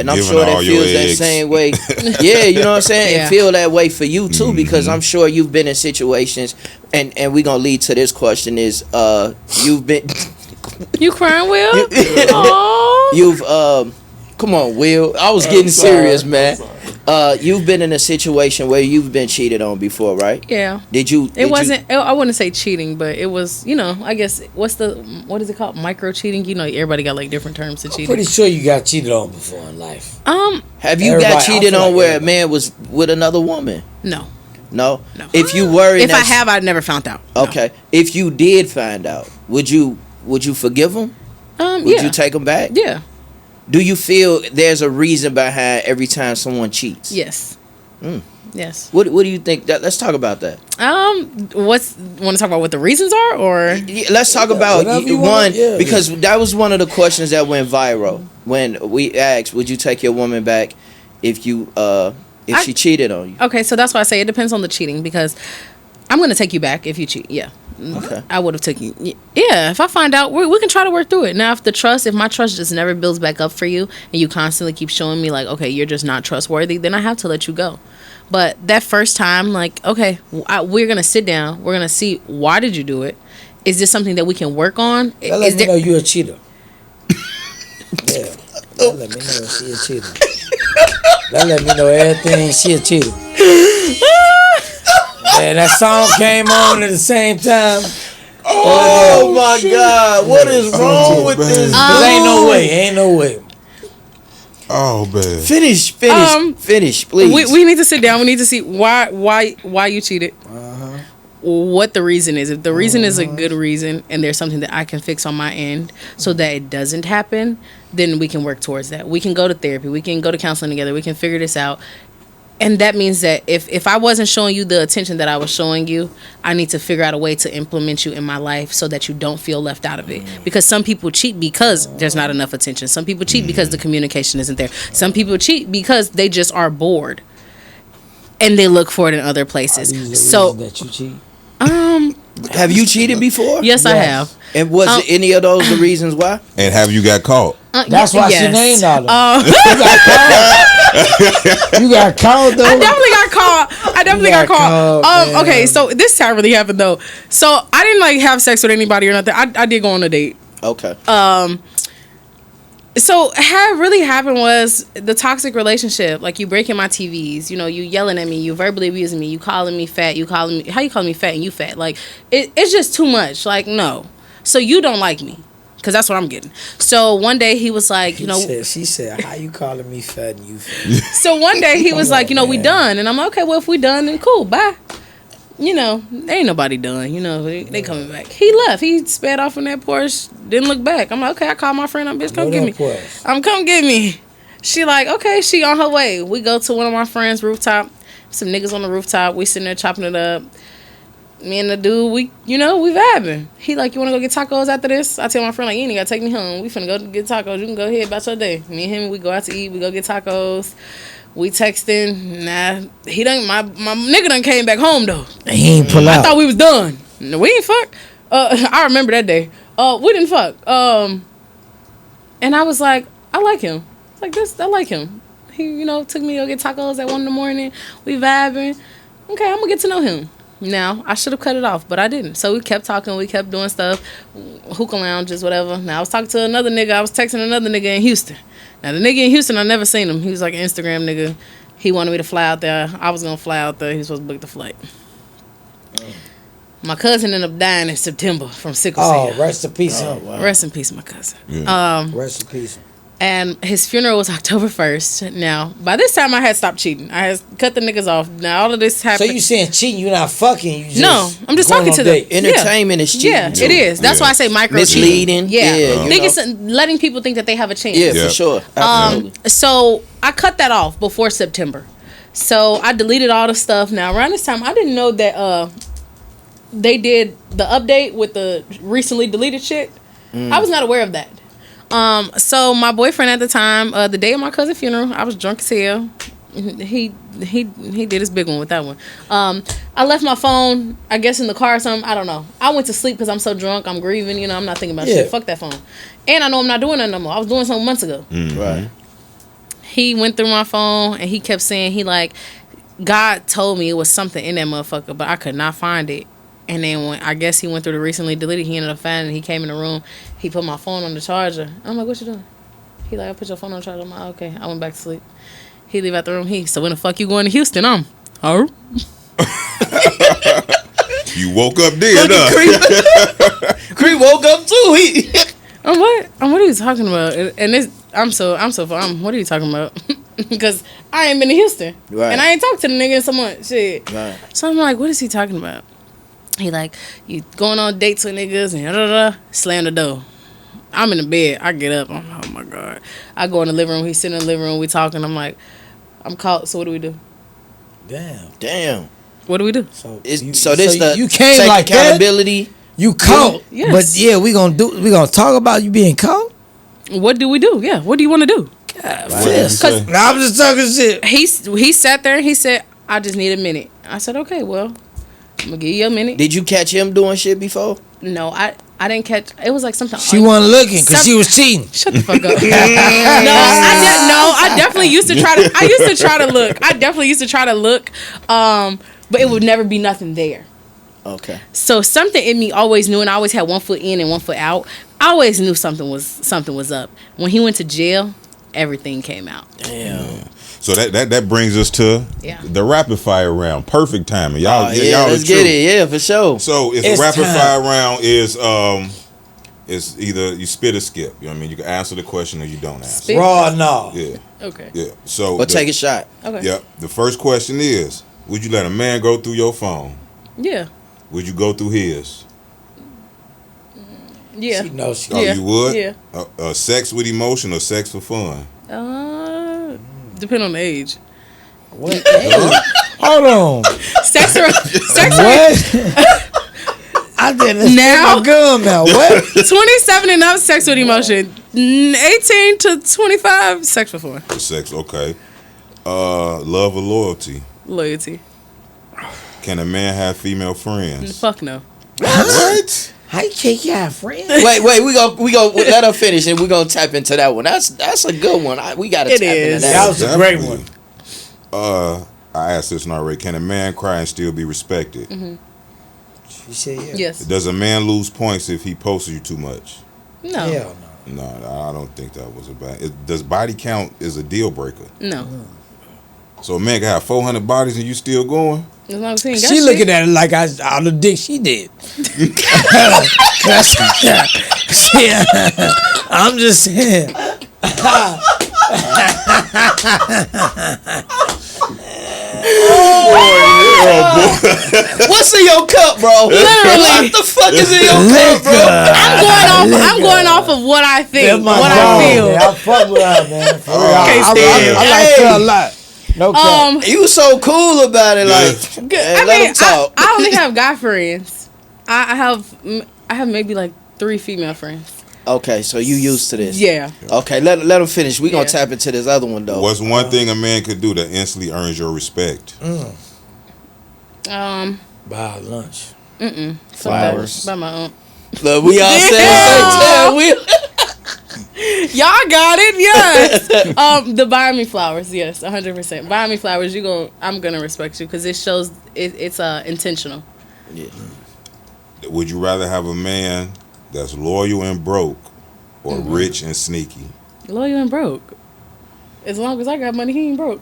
and I'm Giving sure that all your feels that eggs. same way. Yeah, you know what I'm saying? Yeah. It feel that way for you too, because I'm sure you've been in situations, and we gonna lead to this question is you've been You crying, Will? Aww. you've come on, Will, I was getting serious, man. You've been in a situation where you've been cheated on before, right? Yeah. Did you? It wasn't. I wouldn't say cheating, but it was. I guess what is it called? Micro cheating. Everybody got like different terms to cheating. Pretty sure you got cheated on before in life. Have you Everybody- got cheated I feel on like where a everybody. man was with another woman? No. No. No. If you were, in If I that- have, I'd never found out. No. Okay. If you did find out, would you forgive him? Would Yeah. you take him back? Yeah. Do you feel there's a reason behind every time someone cheats? Yes. Mm. Yes. What do you think? Let's talk about that. Want to talk about what the reasons are, or Yeah, let's talk about whatever you one want, yeah. because that was one of the questions that went viral when we asked, "Would you take your woman back if she cheated on you?" okay? So that's why I say it depends on the cheating, because I'm gonna take you back if you cheat. Yeah. Okay. I would have taken. Yeah, if I find out, we can try to work through it. Now, if my trust just never builds back up for you, and you constantly keep showing me like, okay, you're just not trustworthy, then I have to let you go. But that first time, like, okay, we're gonna sit down. We're gonna see, why did you do it? Is this something that we can work on? That let me know you a cheater. Yeah. That let me know she a cheater. That let me know everything she a cheater. And that song came on at the same time. Oh my God! What is wrong with this? Cause ain't no way. Oh man. Finish, please. We need to sit down. We need to see why you cheated. What the reason is. If the reason is a good reason and there's something that I can fix on my end so that it doesn't happen, then we can work towards that. We can go to therapy. We can go to counseling together. We can figure this out. And that means that if I wasn't showing you the attention that I was showing you, I need to figure out a way to implement you in my life so that you don't feel left out of it. Because some people cheat because there's not enough attention. Some people cheat because the communication isn't there. Some people cheat because they just are bored and they look for it in other places. So that you cheat. Have you cheated before? Yes, I have. And was it any of those the reasons why? And have you got caught? That's why she named all of them. You got caught though. I definitely got caught. man. Okay, so this time really happened though. So I didn't like have sex with anybody or nothing. I did go on a date. Okay. So how it really happened was the toxic relationship. Like, you breaking my TVs, you yelling at me, you verbally abusing me, you calling me fat, how you calling me fat and you fat? Like, it's just too much. Like, no. So you don't like me, because that's what I'm getting. So one day he was like, she said, how you calling me fat and you fat? So one day he was like, we man. done. And I'm like, okay, well, if we done, then cool, bye. Ain't nobody done. They coming back. He left. He sped off on that Porsche, didn't look back. I'm like, okay, I called my friend up, bitch, come get me. Come get me. She like, okay, she on her way. We go to one of my friends' rooftop. Some niggas on the rooftop. We sitting there chopping it up. Me and the dude, we vibing. He like, you want to go get tacos after this? I tell my friend, like, you ain't got to take me home. We finna go get tacos. You can go ahead about your day. Me and him, we go out to eat. We go get tacos. We texting. Nah, he done. My nigga done came back home though. He ain't pull out. I thought we was done. No, we ain't fuck. I remember that day. We didn't fuck. And I was like, I like him. Like this, I like him. He, took me to go get tacos at 1 a.m. We vibing. Okay, I'm gonna get to know him. Now, I should have cut it off, but I didn't. So we kept talking. We kept doing stuff. Hookah lounges, whatever. Now, I was talking to another nigga. I was texting another nigga in Houston. Now, the nigga in Houston, I never seen him. He was like an Instagram nigga. He wanted me to fly out there. I was going to fly out there. He was supposed to book the flight. My cousin ended up dying in September from sickle cell. Oh, rest in peace. wow. Rest in peace, my cousin. Yeah. Rest in peace. And his funeral was October 1st. Now, by this time, I had stopped cheating. I had cut the niggas off. Now, all of this So happened. you saying cheating? You not fucking? You just No, I'm just going talking on to date. them. Entertainment is cheating. Yeah, too. it is. That's Yeah. why I say micro Misleading. cheating. Yeah, Yeah, you niggas letting people think that they have a chance. Yeah, Yeah. for sure. Absolutely. So I cut that off before September. So I deleted all the stuff. Now around this time, I didn't know that they did the update with the recently deleted shit. I was not aware of that. So my boyfriend at the time, the day of my cousin's funeral, I was drunk as hell. He did his big one with that one. I left my phone, I guess, in the car or something. I don't know. I went to sleep because I'm so drunk. I'm grieving. You know, I'm not thinking about shit. Fuck that phone. And I know I'm not doing that no more. I was doing something months ago. Right. He went through my phone and he kept saying God told me it was something in that motherfucker, but I could not find it. And then when I guess he went through the recently deleted, he ended up finding it. He came in the room. He put my phone on the charger. I'm like, what you doing? He like, I put your phone on the charger. I'm like, okay. I went back to sleep. He leave out the room. So when the fuck you going to Houston? Oh. You woke up dead, huh? Creep woke up too. What are you talking about? And this, what are you talking about? Because I ain't been to Houston. Right. And I ain't talked to the nigga in someone. Shit. Right. So I'm like, what is he talking about? He like, you going on dates with niggas and slam the door. I'm in the bed. I get up. I'm like, oh my God. I go in the living room. He's sitting in the living room. We talking. I'm like, I'm caught. So what do we do? Damn. What do we do? So You came take like that? accountability. You caught. Yes. But yeah, we gonna talk about you being caught. What do we do? Yeah. What do you want to do? What did you say? Nah, I'm just talking shit. He sat there and he said, I just need a minute. I said, okay, well, I'm going to give you a minute. Did you catch him doing shit before? No, I didn't catch. It was like something. She wasn't looking because she was cheating. Shut the fuck up. I definitely used to try to. I used to try to look. I definitely used to try to look, but it would never be nothing there. Okay. So something in me always knew, and I always had one foot in and one foot out. I always knew something was up. When he went to jail, everything came out. Damn. So that brings us to the rapid fire round. Perfect timing. Y'all let's get it. Yeah, for sure. So it's a rapid fire round is either you spit or skip. You know what I mean? You can answer the question or you don't answer. Spit? Raw no. Yeah. Okay. Yeah. So Or take a shot. Okay. Yep. The first question is, would you let a man go through your phone? Yeah. Would you go through his? Yeah. She knows she. Oh, Yeah. you would? Yeah. Sex with emotion or sex for fun? Depend on the age. What? Hold on. Sex What? I didn't Now? my gun now. What? 27 and up, sex with emotion. 18 to 25, sex for fun. Sex, okay. Love or loyalty? Loyalty. Can a man have female friends? Fuck no. What? How you can't have friends? Wait, we go let her finish and we're gonna tap into that one. That's a good one. We gotta It tap into is. that. That was a great one. I asked this already. Can a man cry and still be respected? She said yeah. Yes. Does a man lose points if he posts you too much? No. Hell no. No, I don't think that was a bad. Does body count is a deal breaker? No. So a man can have 400 bodies and you still going? As long as he ain't got She shit. looking at it like all the dick she did. Yeah. I'm just saying. What's in your cup, bro? Literally. What the fuck is in your cup, bro? I'm going off of what I think, what I feel. I fuck with her, man. For real. I like Hey. her a lot. No cap. You so cool about it, like let him talk. I only have guy friends. I have maybe like 3 female friends. Okay, so you used to this. Yeah. Okay, let him finish. We gonna Yeah. tap into this other one though. What's one thing a man could do that instantly earns your respect? Buy lunch. Flowers. By my aunt. Look, we all said the same time. Y'all got it, yes. The buy me flowers, yes, 100%. Buy me flowers, I'm gonna respect you because it shows it's intentional. Yeah. Would you rather have a man that's loyal and broke, or rich and sneaky? Loyal and broke. As long as I got money, he ain't broke.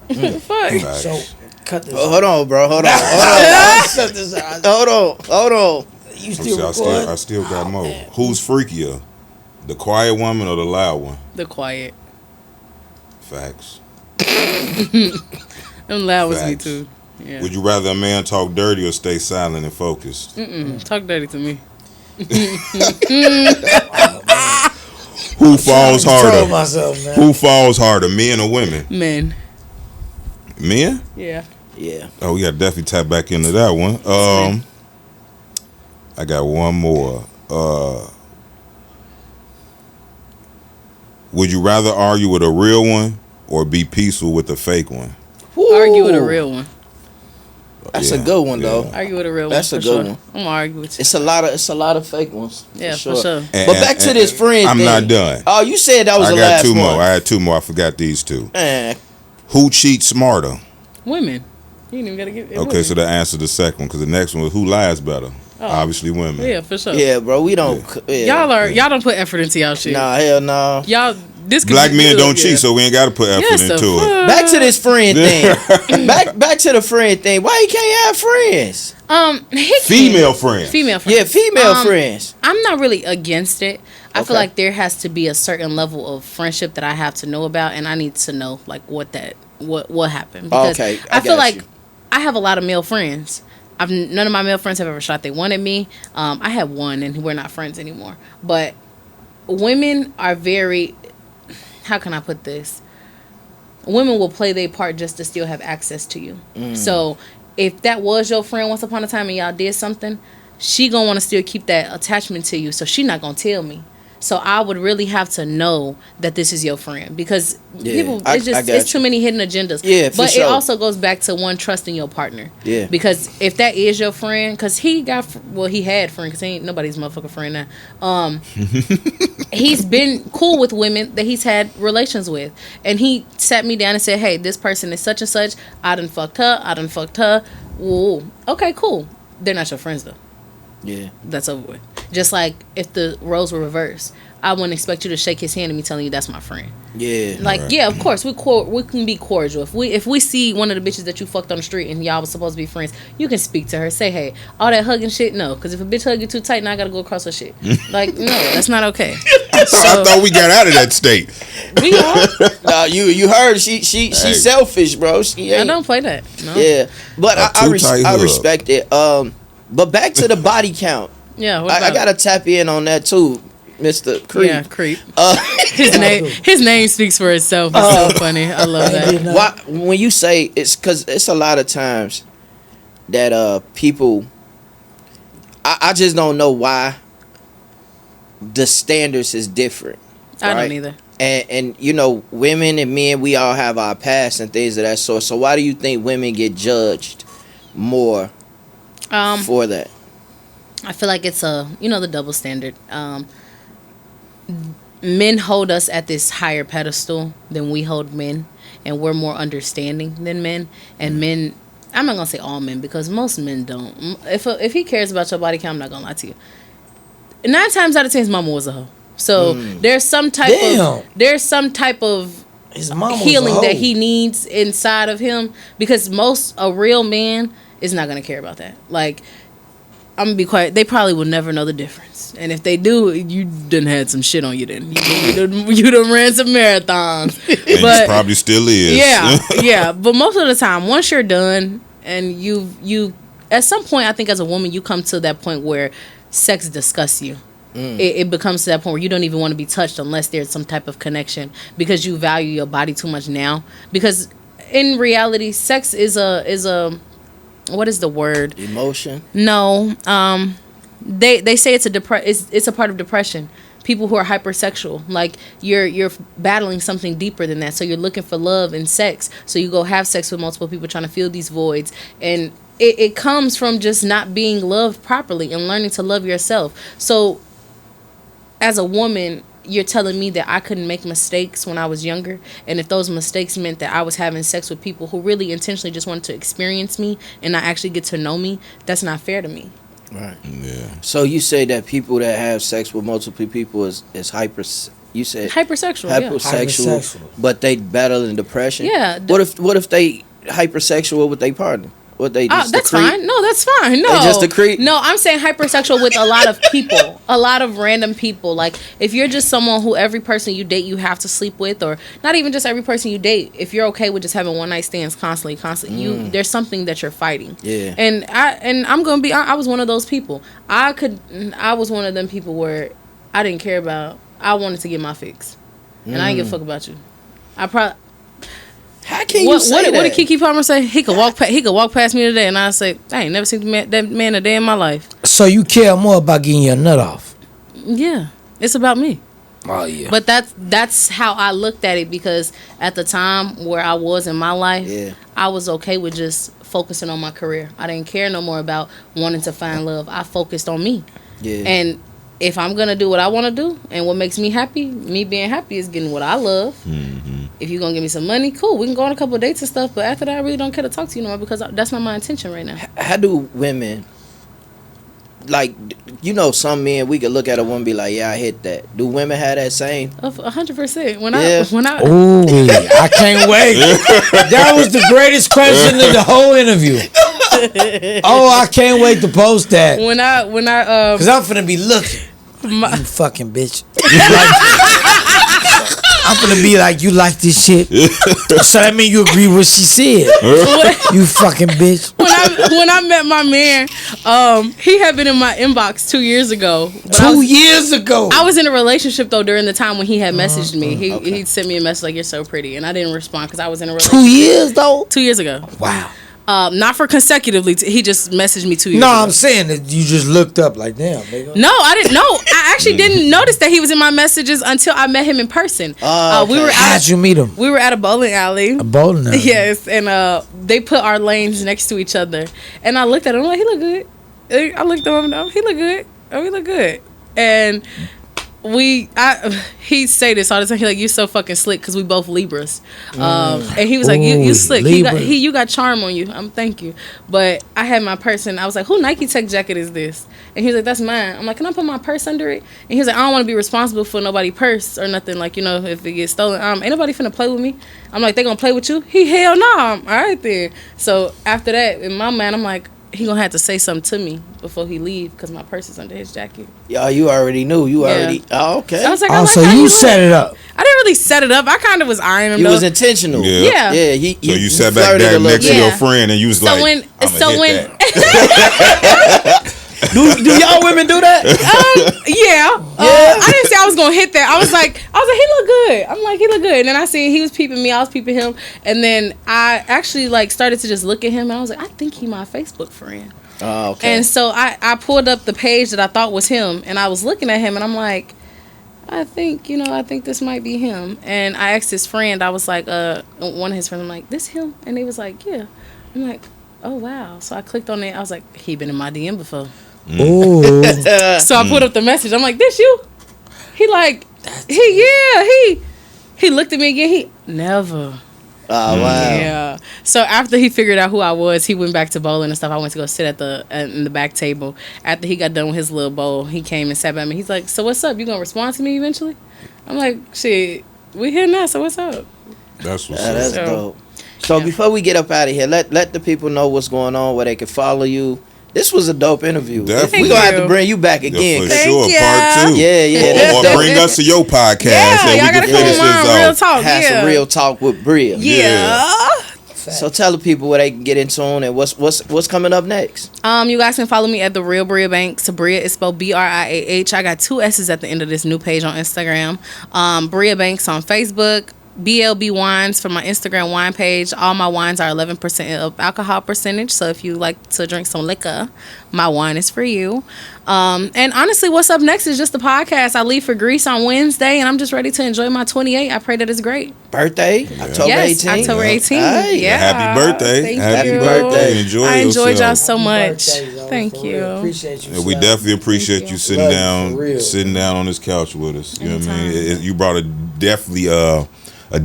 Fuck. Facts. So cut this. Hold on, bro. Hold on. Cut this out. Hold on. You I'm saying, I still got more. Who's freakier, the quiet woman or the loud one? The quiet. Facts. Them loud was me Facts. too. Yeah. Would you rather a man talk dirty or stay silent and focused? Talk dirty to me. Who falls Control harder? myself, man. Who falls harder, men or women? Men. Men? Yeah. Yeah. Oh, we got to definitely tap back into that one. I got one more. Would you rather argue with a real one or be peaceful with a fake one? Argue with a real one. That's Yeah, a good one yeah. though. Argue with a real That's one. a for good sure. one. I'm gonna argue with you. It's a lot of fake ones. Yeah, for sure. But back to this friend I'm thing. not done. Oh, you said that was I the got last two one. more. I had two more. I forgot these two. Man, Who cheats smarter? Women. You ain't even gotta get it. Okay, so that answered the second one because the next one was who lies better? Obviously women. Yeah, for sure. yeah, bro, we don't. Yeah. Y'all don't put effort into y'all shit. Nah, hell no. Y'all this could Black be men good, don't yeah. cheat, so we ain't got to put effort Yes, into the it. fuck. Back to this friend thing. back to the friend thing. Why you can't have friends? He can. Female friends. Female friends. Yeah, female friends. I'm not really against it. I feel Okay. like there has to be a certain level of friendship that I have to know about, and I need to know like what happened. Because Okay, I feel got like you. I have a lot of male friends. None of my male friends have ever shot they one at me. I have one, and we're not friends anymore. But women are very. How can I put this? Women will play their part just to still have access to you. So if that was your friend once upon a time and y'all did something, she gonna want to still keep that attachment to you. So she not gonna tell me. So I would really have to know that this is your friend because people, I it's got too many hidden agendas. Yeah, for but sure. it also goes back to one trusting your partner. Yeah. Because if that is your friend, because he had friend, because he ain't nobody's motherfucking friend now. He's been cool with women that he's had relations with, and he sat me down and said, "Hey, this person is such and such. I done fucked her. Ooh, okay, cool. They're not your friends though. Yeah. That's over with. Just like if the roles were reversed, I wouldn't expect you to shake his hand and me telling you that's my friend. Yeah. Like, Right. yeah, of course we can be cordial. If we see one of the bitches that you fucked on the street and y'all was supposed to be friends, you can speak to her. Say, hey, all that hugging shit, no. Because if a bitch hug you too tight, now I gotta go across her shit. Like, no, that's not okay. I thought we got out of that state. We are. Nah, you heard she's selfish, bro. She I ain't. don't play that. No. Yeah, but A I too-tight hood. respect it. But back to the body count. Yeah. What I about gotta tap in on that too, Mr. Creep. Yeah, creep. His name speaks for itself. It's so funny. I love that. Why when you say it's because it's a lot of times that people I just don't know why the standards is different. I right? don't either. And you know, women and men, we all have our past and things of that sort. So why do you think women get judged more for that? I feel like it's the double standard. Men hold us at this higher pedestal than we hold men, and we're more understanding than men. And men, I'm not gonna say all men because most men don't. If he cares about your body count, I'm not gonna lie to you. 9 times out of 10, his mama was a hoe. So there's some type of His mama was healing a hoe. that he needs inside of him because a real man is not gonna care about that. Like, I'm gonna be quiet. They probably will never know the difference, and if they do, you done had some shit on you. Then you done ran some marathons, And but he probably still is. yeah. But most of the time, once you're done, and you at some point, I think as a woman, you come to that point where sex disgusts you. It becomes to that point where you don't even want to be touched unless there's some type of connection because you value your body too much now. Because in reality, sex is a what is the word? Emotion. No. They say it's a part of depression. People who are hypersexual, like you're battling something deeper than that. So you're looking for love and sex. So you go have sex with multiple people trying to fill these voids. And it comes from just not being loved properly and learning to love yourself. So as a woman, you're telling me that I couldn't make mistakes when I was younger, and if those mistakes meant that I was having sex with people who really intentionally just wanted to experience me and not actually get to know me, that's not fair to me. Right. Yeah. So you say that people that have sex with multiple people is hyper. You said Hypersexual. hypersexual, but they battling depression. Yeah. What if they hypersexual with their partner? What they just that's fine. No, that's fine. No, they just a creep. No, I'm saying hypersexual with a lot of people, a lot of random people. Like if you're just someone who every person you date you have to sleep with, or not even just every person you date. If you're okay with just having one night stands constantly, there's something that you're fighting. Yeah. And I'm gonna be. I was one of those people. I was one of them people where I didn't care about. I wanted to get my fix, and I didn't give a fuck about you. I probably. How can you say that? What did Keke Palmer say? He could walk past me today, and I say, I ain't never seen that man a day in my life. So you care more about getting your nut off? Yeah, it's about me. Oh yeah. But that's how I looked at it, because at the time where I was in my life, I was okay with just focusing on my career. I didn't care no more about wanting to find love. I focused on me. Yeah. And if I'm gonna do what I want to do and what makes me happy, me being happy is getting what I love. Mm-hmm. If you're gonna give me some money, cool, we can go on a couple of dates and stuff, but after that I really don't care to talk to you no more, because that's not my intention right now. How do women, like, some men, we could look at a woman and be like, yeah, I hit that. Do women have that same? 100%. When I Ooh, I can't wait. That was the greatest question of the whole interview. Oh, I can't wait to post that. when I Cause I'm finna be looking. You fucking bitch. I'm finna be like, you like this shit? So that mean you agree with what she said? You fucking bitch. When I met my man, he had been in my inbox 2 years ago. 2 years ago. I was in a relationship though during the time when he had messaged me. He sent me a message like, "You're so pretty," and I didn't respond because I was in a relationship. 2 years though. 2 years ago. Wow. Not for consecutively. He just messaged me 2 years No, ago. I'm saying that you just looked up like, damn, nigga. No, I didn't know. I actually didn't notice that he was in my messages until I met him in person. Okay. How'd you meet him? We were at a bowling alley. A bowling alley. Yes, and they put our lanes next to each other. And I looked at him, I'm like, he look good. I looked at him, he look good. Oh, he look good. And he say this all the time. He like, "You're so fucking slick," because we both Libras. And he was like, "You slick. You got charm on you." Thank you. But I had my purse, and I was like, "Who Nike Tech jacket is this?" And he was like, "That's mine." I'm like, "Can I put my purse under it?" And he was like, "I don't want to be responsible for nobody's purse or nothing. Like, if it gets stolen, ain't nobody finna play with me." I'm like, "They gonna play with you?" Hell no. All right then. So after that, in my mind, I'm like, he gonna have to say something to me before he leave, because my purse is under his jacket. Yeah, you already knew. Oh, okay. So I was like, so you set it up. I didn't really set it up. I kind of was eyeing him. You was intentional. Yeah. Yeah. So you sat back there next to your friend and you was like, when do y'all women do that? Yeah. I didn't say I was gonna hit that. I was like, he look good. I'm like, he look good. And then I seen he was peeping me. I was peeping him. And then I actually started to just look at him. And I was like, I think he my Facebook friend. Oh, okay. And so I pulled up the page that I thought was him, and I was looking at him, and I'm like, I think this might be him. And I asked his friend, I was like, one of his friends, I'm like, this him? And they was like, yeah. I'm like, oh wow. So I clicked on it. I was like, he been in my DM before. Ooh. So I put up the message. I'm like, this you? He like, he looked at me again. He never. Oh, wow. Yeah. So after he figured out who I was, he went back to bowling and stuff. I went to go sit in the back table. After he got done with his little bowl, he came and sat by me. He's like, "So what's up? You gonna respond to me eventually?" I'm like, "Shit, we here now. So what's up?" That's what's That's up. dope. So before we get up out of here, let the people know what's going on, where they can follow you. This was a dope interview. Definitely. We're gonna have to bring you back again. For Thank sure, ya. part 2. Yeah. Or bring us to your podcast Yeah, and y'all we gotta can come finish on this real off. talk. Have some real talk with Briah. Yeah. So tell the people where they can get in tune and what's coming up next. You guys can follow me at The Real Briah Banks. Briah is spelled BRIAH. I got 2 S's at the end of this new page on Instagram. Briah Banks on Facebook. BLB Wines for my Instagram wine page. All my wines are 11% of alcohol percentage. So if you like to drink some liquor, my wine is for you. And honestly, what's up next is just the podcast. I leave for Greece on Wednesday, and I'm just ready to enjoy my 28. I pray that it's great. Birthday, October 18th. October 18th. Hey. Yeah. Happy birthday. Thank Happy you. birthday. Enjoy I enjoyed yourself. y'all so much. Birthdays, Thank for you. real. Appreciate you. And we Slim. definitely appreciate Thank you you. sitting Love you, down, for real. sitting down on this couch with us. You know what I mean? Anytime. You brought definitely a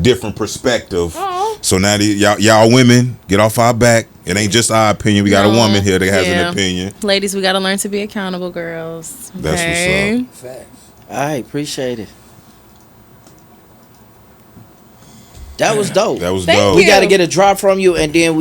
different perspective. Aw. So now y'all women get off our back. It ain't just our opinion. We got a No. woman here that has Yeah. an opinion. Ladies, we gotta learn to be accountable, girls. That's what's Okay? Facts. All right, appreciate it. That was dope. That was Thank dope. We you. got to get a drop from you, and then we